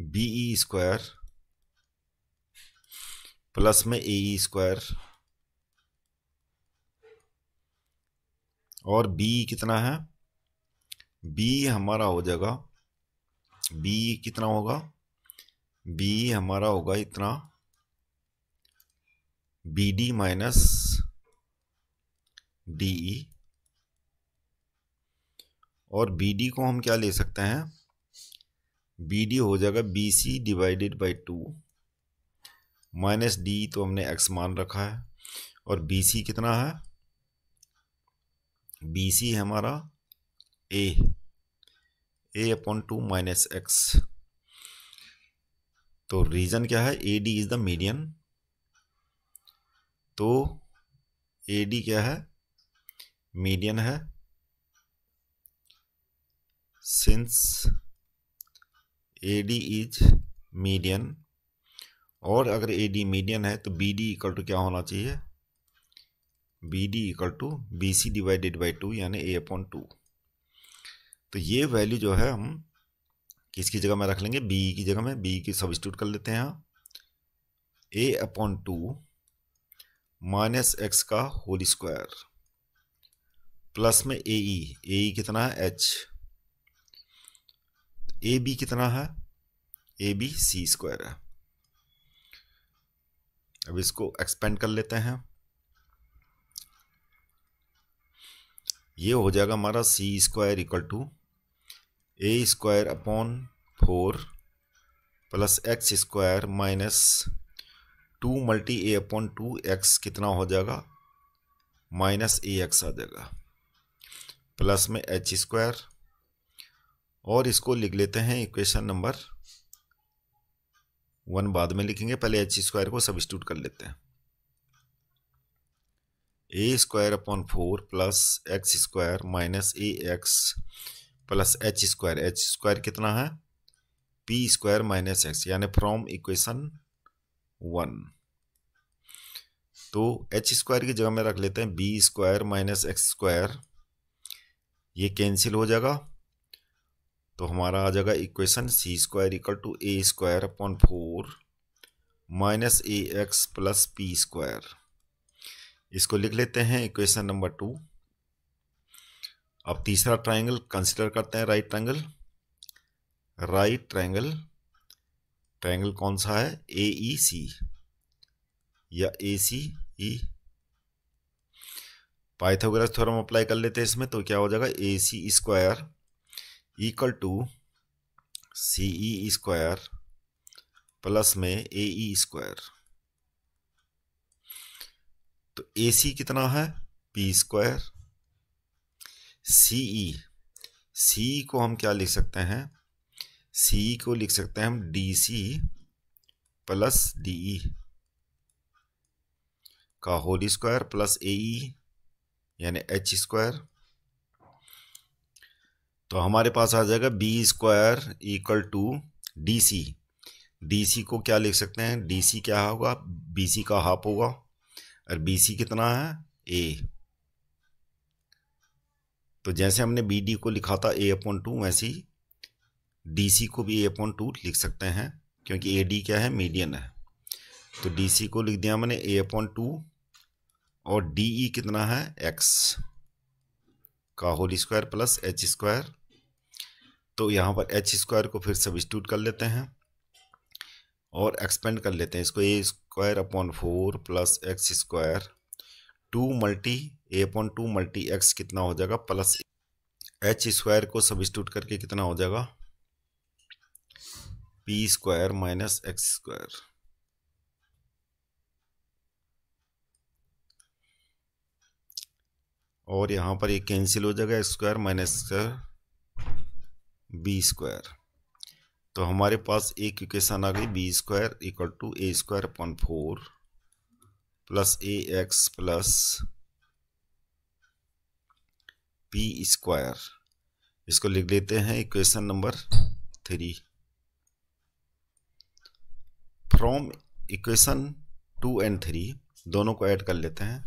E square plus में ए ई स्क्वायर, और बी कितना है, बी हमारा हो जाएगा, बी कितना होगा, बी हमारा होगा इतना, B D minus D E, और बी डी को हम क्या ले सकते हैं, बी डी हो जाएगा B C divided by 2 minus D, तो हमने एक्स मान रखा है, और बी सी कितना है, बी सी हमारा ए अपॉन 2 माइनस एक्स। तो रीजन क्या है, A D is the median. तो ए डी क्या है, मीडियन है, सिंस AD इज मीडियन, और अगर AD मीडियन है तो BD इक्वल टू क्या होना चाहिए, BD equal to BC divided by 2 यानी A/2। तो ये वैल्यू जो है हम किसकी जगह में रख लेंगे, B की जगह में, B की सब्स्टिट्यूट कर लेते हैं यहाँ, A/2 माइनस x का होल स्क्वायर प्लस में AE कितना है H, AB कितना है, AB C स्क्वायर है। अब इसको एक्सपेंड कर लेते हैं, ये हो जाएगा हमारा C square equal to A square upon 4 plus x square minus 2 multi A/2 x कितना हो जाएगा, माइनस AX आ जाएगा, प्लस में H स्क्वायर, और इसको लिख लेते हैं इक्वेशन नंबर 1 बाद में लिखेंगे, पहले H स्क्वायर को सब्स्टिट्यूट कर लेते हैं। A square upon 4 plus x square minus AX plus H square कितना है, P स्क्वायर माइनस x, यानी फ्रॉम इक्वेशन 1। तो H स्क्वायर की जगह में रख लेते हैं B square minus x square, ये कैंसिल हो जाएगा, तो हमारा आ जाएगा equation C square equal to A square upon 4 minus AX plus P square. इसको लिख लेते हैं इक्वेशन नंबर 2। अब तीसरा ट्राइंगल कंसिडर करते हैं, राइट ट्राइंगल कौन सा है, AEC या ACE। पाइथागोरस थ्योरम अप्लाई कर लेते हैं इसमें, तो क्या हो जाएगा, AC square equal to CE square plus में AE स्क्वायर। तो AC कितना है, P स्क्वायर, CE को हम क्या लिख सकते हैं, CE को लिख सकते हैं हम DC प्लस DE का होल स्क्वायर प्लस AE यानी H स्क्वायर। तो हमारे पास आ जाएगा B square equal to DC को क्या लिख सकते हैं, DC क्या होगा, BC का हाफ होगा, और BC कितना है, A। तो जैसे हमने BD को लिखा था A/2, वैसे ही DC को भी A/2 लिख सकते हैं, क्योंकि AD क्या है, मीडियन है। तो DC को लिख दिया मैंने A/2, और DE कितना है, X का whole square plus H square. तो यहाँ पर H स्क्वायर को फिर सब्स्टिट्यूट कर लेते हैं और एक्सपेंड कर लेते हैं इसको, A square upon 4 plus X square 2 multi A/2 multi X कितना हो जाएगा, प्लस H स्क्वायर को सब्स्टिट्यूट करके कितना हो जाएगा, P square minus X square. और यहाँ पर ये कैंसिल हो जाएगा, X square minus B square. तो हमारे पास एक इक्वेशन आ गई, B square equal to A square upon 4 plus AX plus P square. इसको लिख लेते हैं equation number 3। From equation 2 and 3 दोनों को ऐड कर लेते हैं,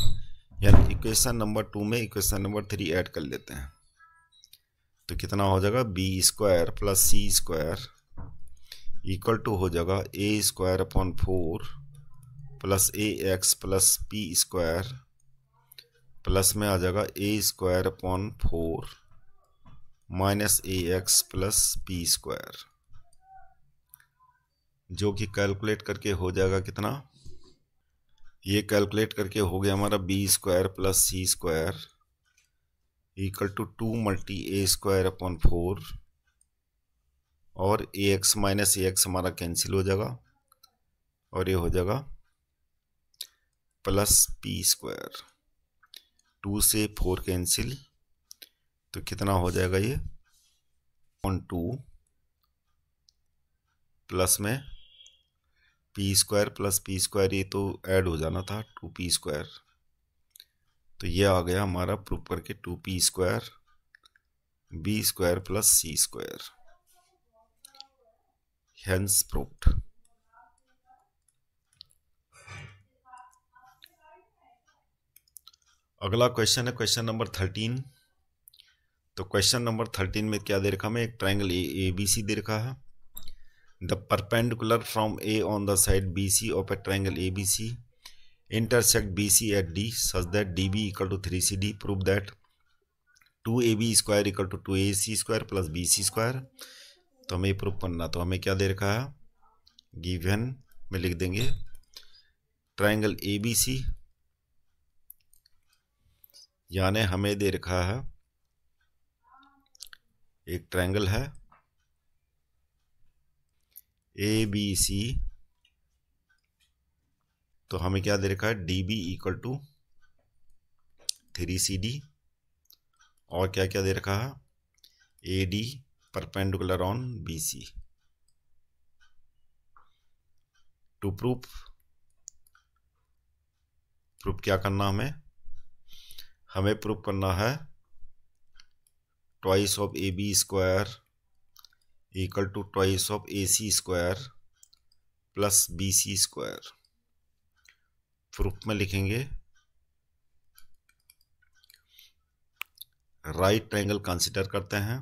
यानी इक्वेशन नंबर 2 में इक्वेशन नंबर 3 ऐड कर लेते हैं। तो कितना हो जाएगा, B square plus C square equal to हो जाएगा A square upon 4 plus AX plus P square plus में आ जाएगा A square upon 4 minus AX plus P square, जो कि कैलकुलेट करके हो जाएगा कितना, ये कैलकुलेट करके हो गया हमारा B square plus C square equal to 2 multi A square upon 4, और AX माइनस AX हमारा कैंसिल हो जाएगा, और ये हो जाएगा प्लस P स्क्वायर। 2 से 4 कैंसिल, तो कितना हो जाएगा ये, ऑन 2 प्लस में P square plus P square, ये तो ऐड हो जाना था 2P स्क्वायर। तो ये आ गया हमारा प्रूफ करके 2P square B square plus C square, hence proved. अगला क्वेश्चन है क्वेश्चन नंबर 13। तो क्वेश्चन नंबर 13 में क्या दे रखा हमें, एक ट्राइंगल ए बी सी दे रखा है। The perpendicular from A on the side B C of a triangle A B C intersect BC at D such that DB equal to 3CD. Prove that 2AB square equal to 2AC square plus BC square। तो हमें prove करना, तो हमें क्या दे रखा है, given में लिख देंगे ट्राइंगल ABC, यानी हमें दे रखा है एक ट्राइंगल है ABC, तो हमें क्या दे रखा है, DB इक्वल टू 3CD, और क्या क्या दे रखा है, AD perpendicular on BC। To proof क्या करना, हमें प्रूफ करना है twice of AB square equal to twice of AC square plus BC square. Proof में लिखेंगे राइट ट्रायंगल कंसीडर करते हैं,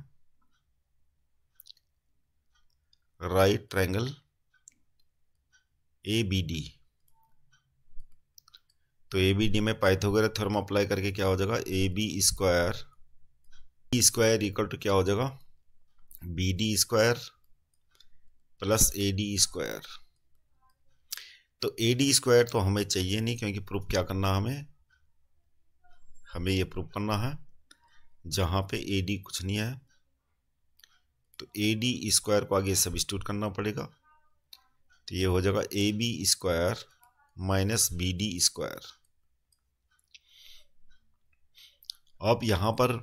राइट ट्रायंगल ABD। तो ABD में पाइथागोरस थ्योरम अप्लाई करके क्या हो जाएगा, AB स्क्वायर इक्वल टू क्या हो जाएगा, BD square plus AD square. तो AD स्क्वायर तो हमें चाहिए नहीं, क्योंकि प्रूफ क्या करना, हमें ये प्रूफ करना है जहाँ पे AD कुछ नहीं है, तो AD स्क्वायर को आगे सब्स्टिट्यूट करना पड़ेगा। तो ये हो जाएगा AB square minus BD square. अब यहाँ पर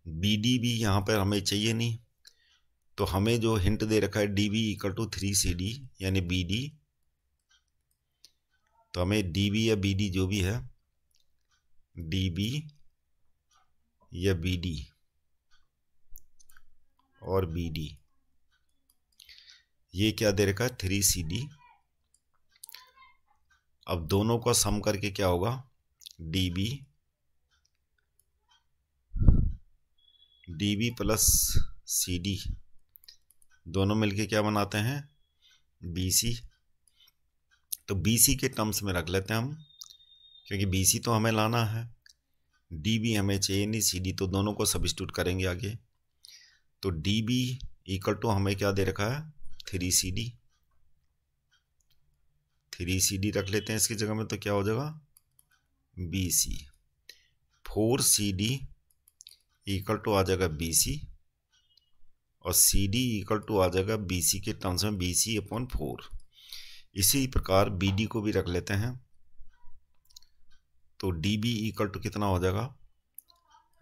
BD भी यहाँ पर हमें चाहिए नहीं, तो हमें जो हिंट दे रखा है DB इक्वल टू 3CD यानी BD, तो हमें DB या BD जो भी है, DB या BD और BD, ये क्या दे रखा है, 3CD। अब दोनों को सम करके क्या होगा, DB प्लस CD, दोनों मिलके क्या बनाते हैं, BC। तो BC के टर्म्स में रख लेते हैं हम, क्योंकि BC तो हमें लाना है, DB हमें चाहिए नहीं, CD, तो दोनों को सब्स्टिट्यूट करेंगे आगे। तो DB इक्वल टू हमें क्या दे रखा है, 3CD रख लेते हैं इसकी जगह में, तो क्या हो जाएगा BC। 4CD इक्वल टू आ जाएगा BC, और CD इक्वल टू आ जाएगा BC के टर्म्स में BC अपॉन 4। इसी प्रकार BD को भी रख लेते हैं, तो DB इक्वल टू कितना हो जाएगा,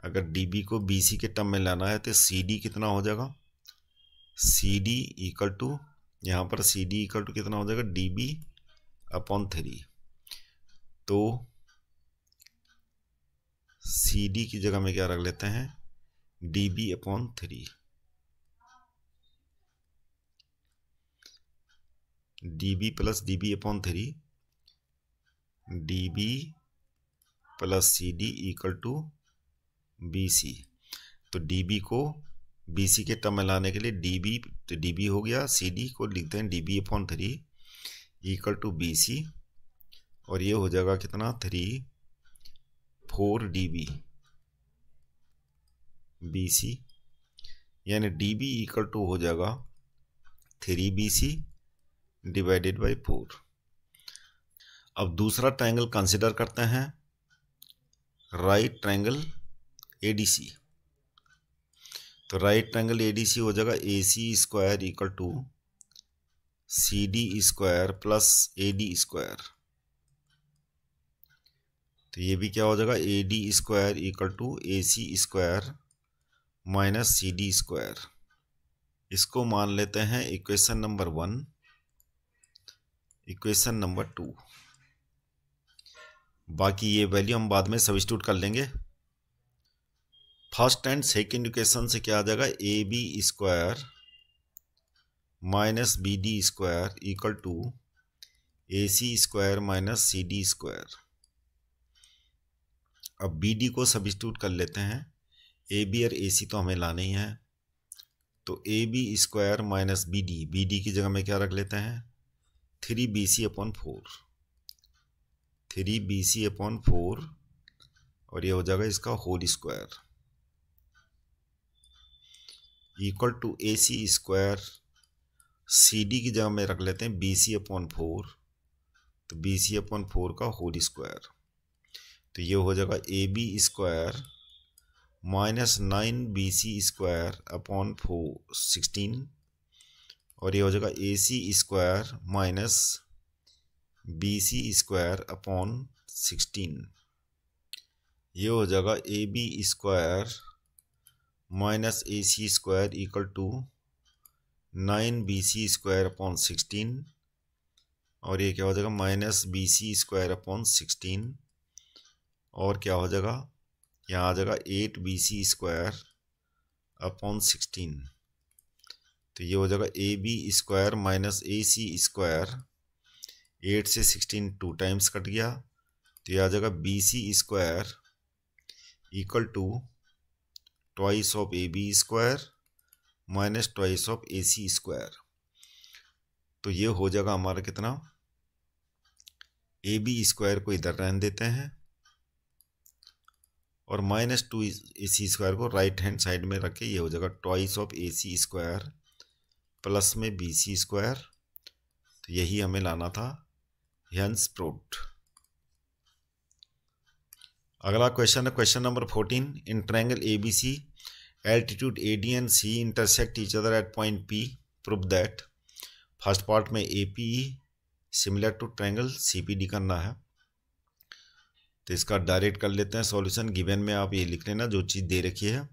अगर DB को BC के टर्म में लाना है तो CD कितना हो जाएगा, CD इक्वल टू, यहाँ पर CD इक्वल टू कितना हो जाएगा, DB अपॉन 3। तो CD की जगह में क्या रख लेते हैं, DB upon 3, DB plus DB upon 3, DB plus CD equal to BC। तो DB को BC के टर्म में लाने के लिए DB, तो DB हो गया, CD को लिखते हैं DB upon 3 equal to BC, और ये हो जाएगा कितना, 4 DB BC, यानी DB इक्वल टू हो जाएगा 3 BC डिवाइडेड बाई 4। अब दूसरा ट्रायंगल कंसिडर करते हैं, राइट ट्रायंगल ADC। तो राइट ट्रायंगल ADC हो जाएगा AC square equal to CD square plus AD square. तो ये भी क्या हो जाएगा, AD square equal to AC square minus CD square. इसको मान लेते हैं इक्वेशन नंबर 1, इक्वेशन नंबर 2। बाकी ये वैल्यू हम बाद में सब्स्टिट्यूट कर लेंगे। फर्स्ट एंड सेकेंड इक्वेशन से क्या आ जाएगा, A B square minus B D square equal to A C square minus C D square. अब बी डी को सब्स्टिट्यूट कर लेते हैं, ए बी और ए सी तो हमें लाना ही है, तो A B square minus B D की जगह में क्या रख लेते हैं, 3bc अपॉन 4, 3bc अपॉन 4, और ये हो जाएगा इसका whole square equal to A C square, C D की जगह में रख लेते हैं बी सी अपॉन 4, तो बी सी अपॉन 4 का होल स्क्वायर, तो ये हो जाएगा A B square minus 9bc square upon 16, और ये हो जाएगा A C square minus B C square upon 16, ये हो जाएगा A B square minus A C square equal to 9bc square upon 16, और ये क्या हो जाएगा minus B C square upon 16, और क्या हो जाएगा यहाँ आ जाएगा 8bc स्क्वायर अपॉन 16, तो ये हो जाएगा A B square minus A C square, 8 से 16 2 टाइम्स कट गया, तो ये आ जाएगा B C square equal to twice of A B square minus twice of A C square, तो ये हो जाएगा हमारा कितना, ए बी स्क्वायर को इधर रहने देते हैं और माइनस 2 ए सी स्क्वायर को राइट हैंड साइड में रख के ये हो जाएगा twice of A C square plus में बी सी स्क्वायर, तो यही हमें लाना था, हेंस प्रूव्ड। अगला क्वेश्चन है question number 14, in triangle A B C altitude A D and C intersect each other at point P, prove that. First part में A P E similar to triangle C P D करना है, तो इसका direct कर लेते हैं solution. Given में आप ये लिख लेना जो चीज़ दे रखी है,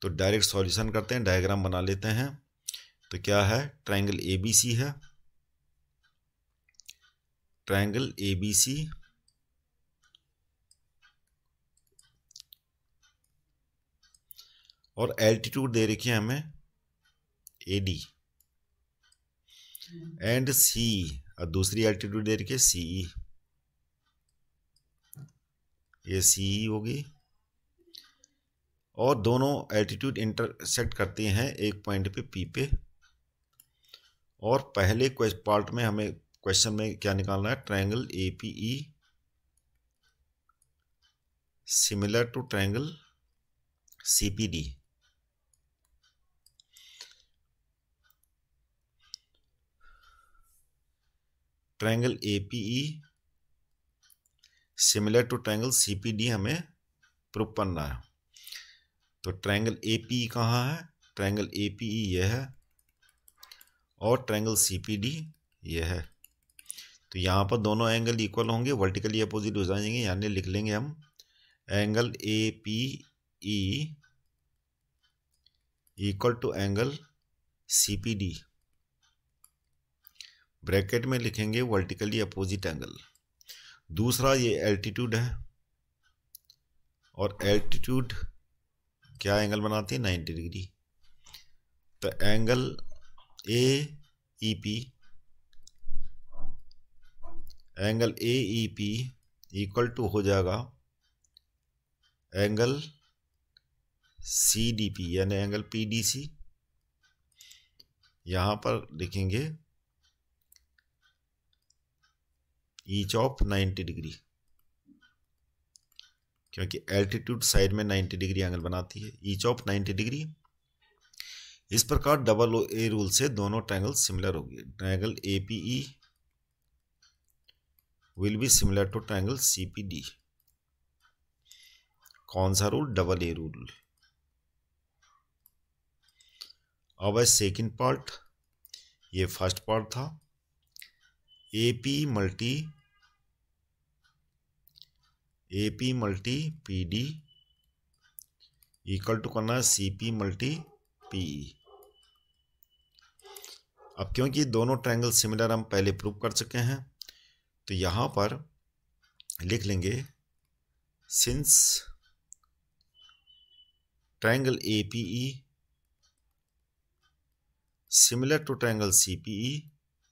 तो डायरेक्ट सॉल्यूशन करते हैं, डायग्राम बना लेते हैं। तो क्या है, ट्रायंगल ए बी सी है, ट्रायंगल ए बी सी और एल्टीट्यूड दे रखी है हमें ए डी एंड सी, और दूसरी एल्टीट्यूड दे रखी है सी, ये सी होगी, और दोनों एल्टीट्यूड इंटरसेक्ट करते हैं एक पॉइंट पे पी पे। और पहले पार्ट में हमें क्वेश्चन में क्या निकालना है, triangle A P E similar to triangle C P D. Triangle A P E similar to triangle C P D हमें प्रूव करना है। तो ट्रायंगल ए पी ई कहाँ है, ट्रायंगल ए पी ई यह है और ट्रायंगल सी पी डी यह है। तो यहाँ पर दोनों एंगल इक्वल होंगे, वर्टिकली अपोजिट हो जाएंगे, यानी लिख लेंगे हम angle A P E equal to angle C P D, bracket में लिखेंगे वर्टिकली अपोजिट एंगल। दूसरा ये एल्टीट्यूड है, और एल्टीट्यूड क्या एंगल बनाती है, 90 डिग्री। तो angle A E P, angle A E P equal to हो जाएगा एंगल सी डी पी, यानी एंगल पी डी सी। यहाँ पर लिखेंगे ईच ऑफ 90 डिग्री, क्योंकि एल्टीट्यूड साइड में 90 डिग्री एंगल बनाती है, ईच ऑफ 90 डिग्री। इस प्रकार डबल ए रूल से दोनों ट्रायंगल सिमिलर होगी। Triangle A P E will be similar to triangle C P D. कौन सा रूल, डबल ए रूल। अब है सेकेंड पार्ट, ये फर्स्ट पार्ट था, A P multi P D equal to करना है C P multi P E. अब क्योंकि दोनों ट्रायंगल सिमिलर हम पहले प्रूव कर चुके हैं, तो यहाँ पर लिख लेंगे since triangle APE similar to triangle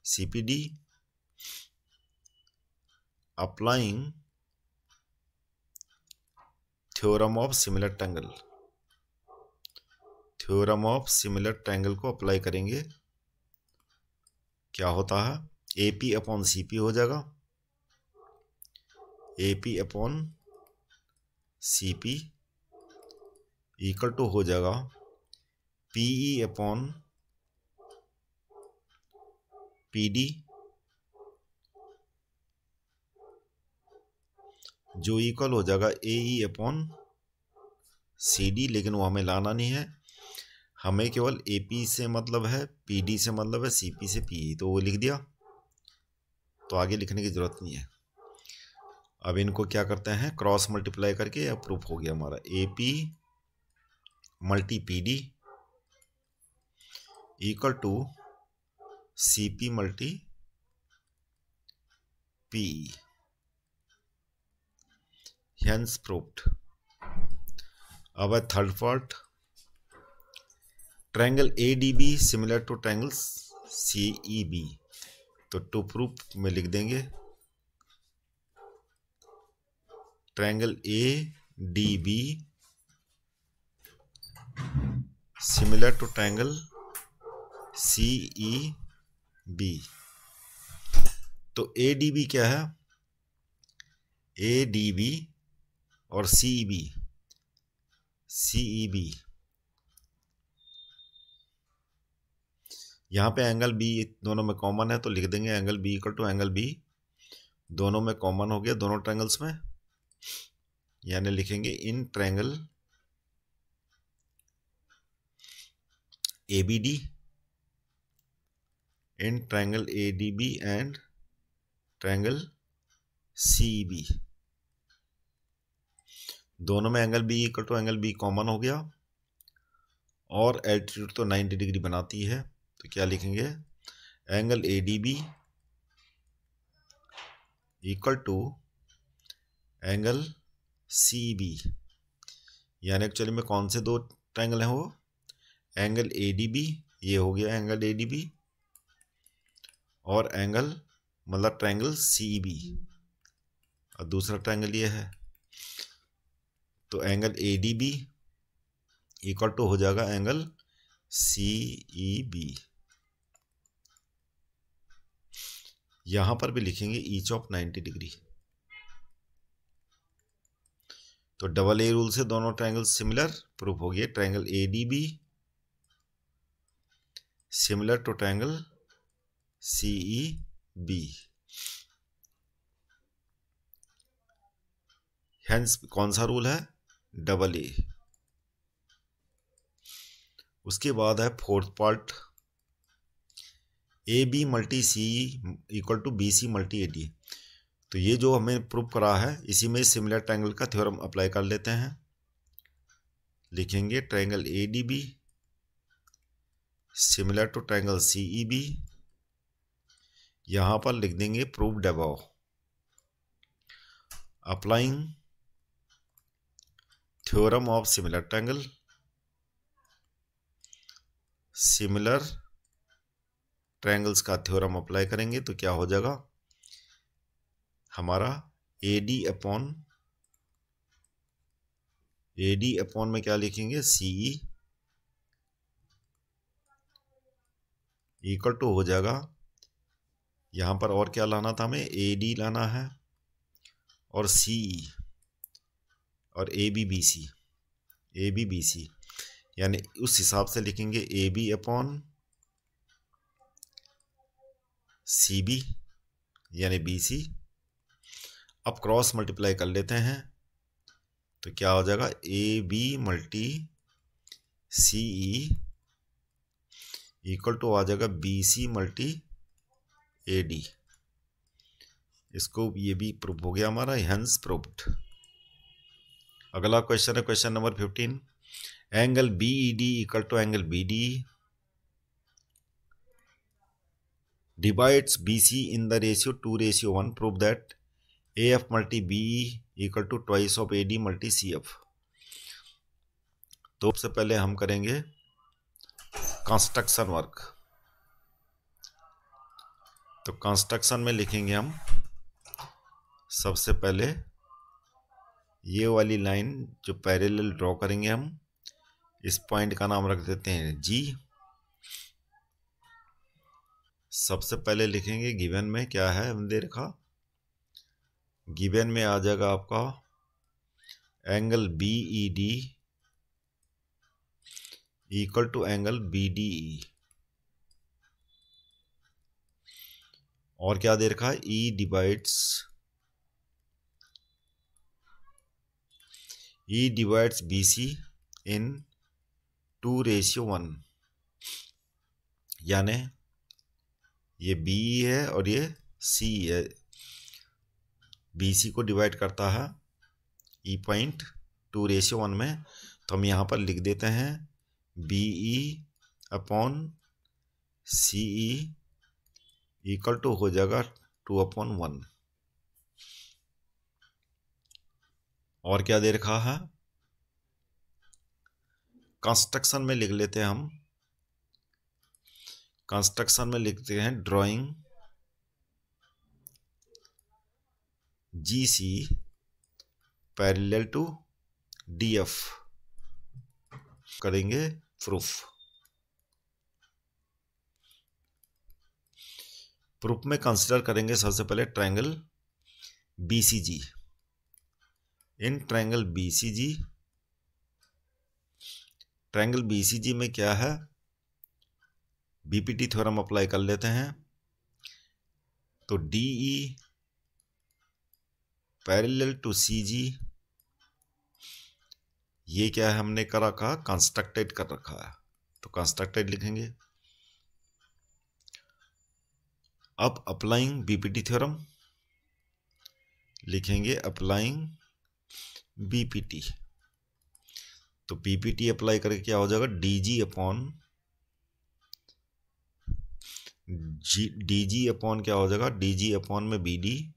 CPD, applying theorem of similar triangle, theorem of similar triangle को अप्लाई करेंगे, क्या होता है, AP अपॉन CP हो जाएगा, AP upon CP equal to हो जाएगा PE अपॉन PD, जो इक्वल हो जाएगा AE अपॉन CD, लेकिन वो हमें लाना नहीं है, हमें केवल AP से मतलब है, PD से मतलब है, CP से PE, तो वो लिख दिया, तो आगे लिखने की ज़रूरत नहीं है। अब इनको क्या करते हैं, क्रॉस मल्टीप्लाई करके या प्रूफ हो गया हमारा AP multi PD equal to CP multi PE, hence proved. अब है third part, triangle ADB similar to triangle CEB, तो टू प्रूफ में लिख देंगे triangle ADB similar to triangle CEB। तो ADB क्या है, ADB और CEB यहाँ पे एंगल B दोनों में कॉमन है, तो लिख देंगे angle B equal to angle B, दोनों में कॉमन हो गया, दोनों ट्रायंगल्स में, यानी लिखेंगे in triangle ABD, in triangle ADB and triangle CEB, दोनों में angle B equal to angle B common हो गया, और एल्टीट्यूड तो 90 डिग्री बनाती है, तो क्या लिखेंगे, angle ADB equal to angle CEB, यानी एक्चुअली में कौन से दो ट्रायंगल हैं वो, एंगल ADB, ये हो गया एंगल ADB, और एंगल मतलब ट्रायंगल CEB, और दूसरा ट्रायंगल ये है, तो एंगल ADB इक्वल टू हो जाएगा एंगल CEB। यहां पर भी लिखेंगे ईच ऑफ 90 डिग्री, तो डबल A रूल से दोनों ट्रायंगल सिमिलर प्रूफ हो गए, triangle ADB similar to triangle CEB, hence कौन सा रूल है, डबल A। उसके बाद है fourth part, AB multi CE equal to BC multi AD, तो ये जो हमें प्रूव करा है इसी में सिमिलर ट्रायंगल का थ्योरम अप्लाई कर लेते हैं, लिखेंगे triangle ADB similar to triangle CEB, यहां पर लिख देंगे proved above, applying theorem of similar triangle, similar triangles का थ्योरम अप्लाई करेंगे, तो क्या हो जाएगा हमारा AD अपॉन में क्या लिखेंगे CE इक्वल टू हो जाएगा, यहां पर और क्या लाना था हमें, AD लाना है और CE और AB BC, यानी उस हिसाब से लिखेंगे AB अपॉन CB यानी BC। अब क्रॉस मल्टीप्लाई कर लेते हैं, तो क्या हो जाएगा AB multi CE equal to आ जाएगा BC मल्टी AD, इसको ये भी प्रूव हो गया हमारा, हेंस प्रूव्ड। अगला क्वेश्चन है question number 15, angle BED equal to angle BD divides BC in the ratio 2:1, prove that AF multi BE equal to twice of AD multi CF। तो सबसे पहले हम करेंगे कंस्ट्रक्शन वर्क। तो कंस्ट्रक्शन में लिखेंगे हम सबसे पहले ये वाली लाइन जो पैरेलल ड्रॉ करेंगे हम, इस पॉइंट का नाम रख देते हैं जी। सबसे पहले लिखेंगे गिवन में क्या है हमने देखा, गिवन में आ जाएगा आपका angle BED equal to angle BDE। और क्या दे रखा है, E डिवाइड्स BC इन 2:1, यानी ये BE है और ये C है, BC को डिवाइड करता है E पॉइंट 2:1 में। तो हम यहाँ पर लिख देते हैं BE upon CE equal to हो जाएगा 2/1। और क्या दे रखा है, कंस्ट्रक्शन में लिख लेते हैं हम, कंस्ट्रक्शन में लिखते हैं drawing GC parallel to DF, करेंगे प्रूफ में कंसिडर करेंगे सबसे पहले ट्रायंगल BCG। इन ट्रायंगल BCG में क्या है, BPT थ्योरम अप्लाई कर लेते हैं। तो DE पैरेलल टू CG, ये क्या है हमने कर रखा, कंस्ट्रक्टेड कर रखा है, तो कंस्ट्रक्टेड लिखेंगे। अब अप्लाइंग BPT थ्योरम लिखेंगे, अप्लाइंग BPT। तो BPT अप्लाई करके क्या हो जाएगा, DG अपॉन क्या हो जाएगा, DG अपॉन में BD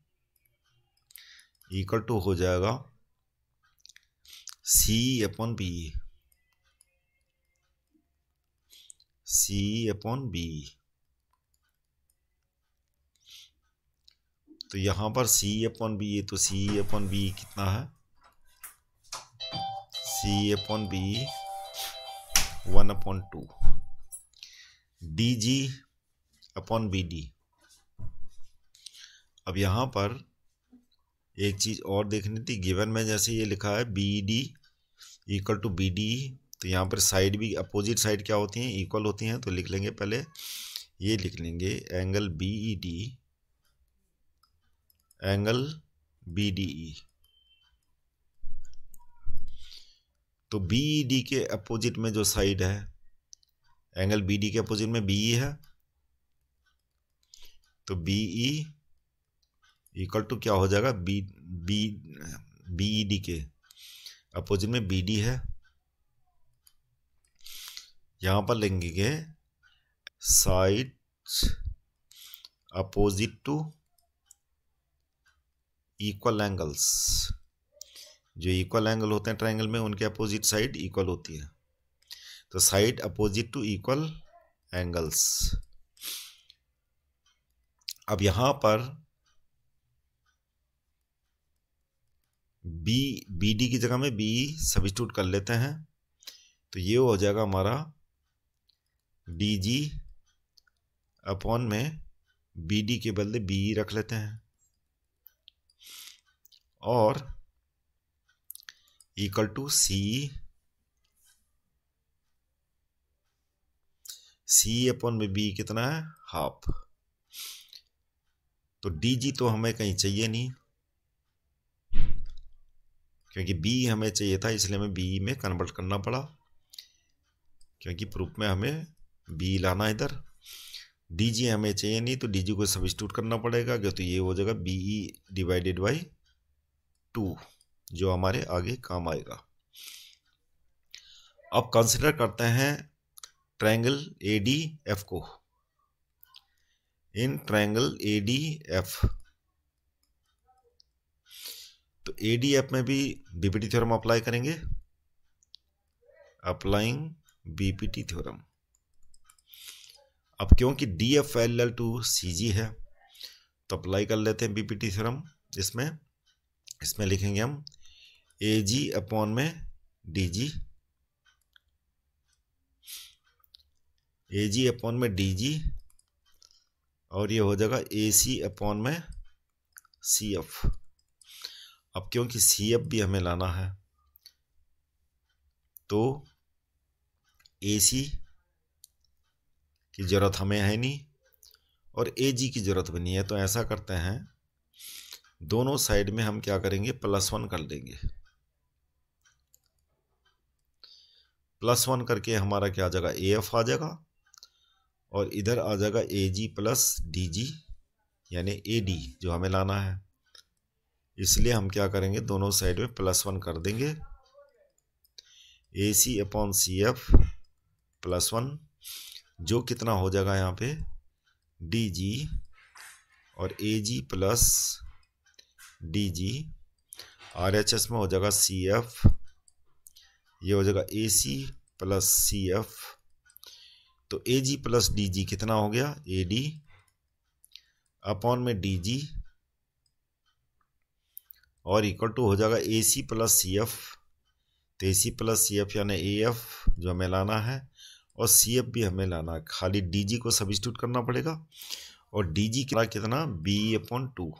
इक्वल टू हो जाएगा CE अपॉन BE। तो यहाँ पर CE अपॉन BE, तो CE अपॉन BE कितना है, CE upon BE 1/2, DG upon BD। अब यहाँ पर एक चीज़ और देखनी थी, गिवन में जैसे ये लिखा है BD इक्वल टू BDE, तो यहाँ पर साइड भी अपोजिट साइड क्या होती हैं, इक्वल होती हैं। तो लिख लेंगे पहले, ये लिख लेंगे एंगल BED एंगल BDE। तो BED के अपोजिट में जो साइड है, एंगल BD के अपोजिट में BE है, तो BE इक्वल टू क्या हो जाएगा, BED के अपोजिट में BD है। यहाँ पर लेंगे side opposite to equal angles, जो इक्वल एंगल होते हैं ट्रायंगल में उनके अपोजिट साइड इक्वल होती है। तो side opposite to equal angles. अब यहां पर BD की जगह में BE सब्स्टिट्यूट कर लेते हैं। तो ये हो जाएगा हमारा DG अपॉन में BD के बदले BE रख लेते हैं और इक्वल टू CE अपॉन में BE कितना है, हाफ। तो DG तो हमें कहीं चाहिए नहीं, क्योंकि BE हमें चाहिए था, इसलिए हमें BE में कन्वर्ट करना पड़ा, क्योंकि प्रूफ में हमें BE लाना इधर। DG हमें चाहिए नहीं, तो DG को सब्स्टिट्यूट करना पड़ेगा, तो ये हो जाएगा BE डिवाइडेड बाई 2, जो हमारे आगे काम आएगा। अब कंसिडर करते हैं ट्रायंगल ADF को। इन ट्रायंगल ADF, तो ADF में भी BPT थ्योरम अप्लाई करेंगे, अप्लाइंग बीपीटी थ्योरम। अब क्योंकि DFLL टू CG है तो अप्लाई कर लेते हैं बीपीटी थ्योरम। इसमें लिखेंगे हम AG अपॉन में DG, AG अपॉन में DG, और ये हो जाएगा AC अपॉन में CF। अब क्योंकि CF भी हमें लाना है तो AC की ज़रूरत हमें है नहीं और AG की ज़रूरत भी नहीं है। तो ऐसा करते हैं, दोनों साइड में हम क्या करेंगे, +1 कर देंगे। +1 करके हमारा क्या आ जाएगा, AF आ जाएगा, और इधर आ जाएगा AG प्लस DG यानी AD जो हमें लाना है। इसलिए हम क्या करेंगे, दोनों साइड में +1 कर देंगे। AC अपॉन CF +1 जो कितना हो जाएगा यहाँ पे DG, और AG प्लस DG RHS में हो जाएगा CF, ये हो जाएगा AC प्लस CF। तो AG प्लस DG कितना हो गया, AD अपॉन में DG, और इक्वल टू हो जाएगा AC प्लस CF। तो AC प्लस CF यानी AF जो हमें लाना है, और CF भी हमें लाना है, खाली DG को सब्स्टिट्यूट करना पड़ेगा। और DG कितना B/2,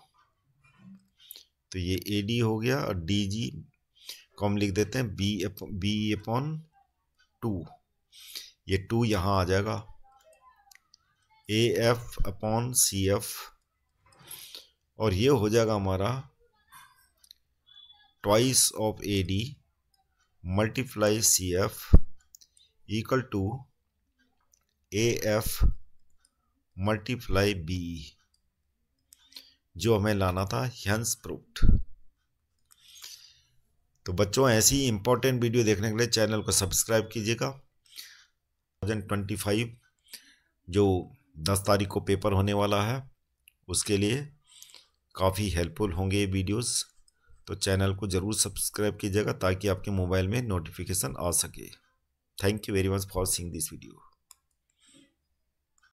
तो ये AD हो गया, और DG को हम लिख देते हैं B/2। ये 2 यहाँ आ जाएगा, AF अपॉन CF, और ये हो जाएगा हमारा twice of AD multiply CF equal to AF multiply B, जो हमें लाना था, हेंस प्रूव्ड। तो बच्चों, ऐसी इंपॉर्टेंट वीडियो देखने के लिए चैनल को सब्सक्राइब कीजिएगा। 2025 जो 10 तारीख को पेपर होने वाला है उसके लिए काफ़ी हेल्पफुल होंगे ये वीडियोस। तो चैनल को ज़रूर सब्सक्राइब कीजिएगा ताकि आपके मोबाइल में नोटिफिकेशन आ सके। Thank you very much for seeing this video.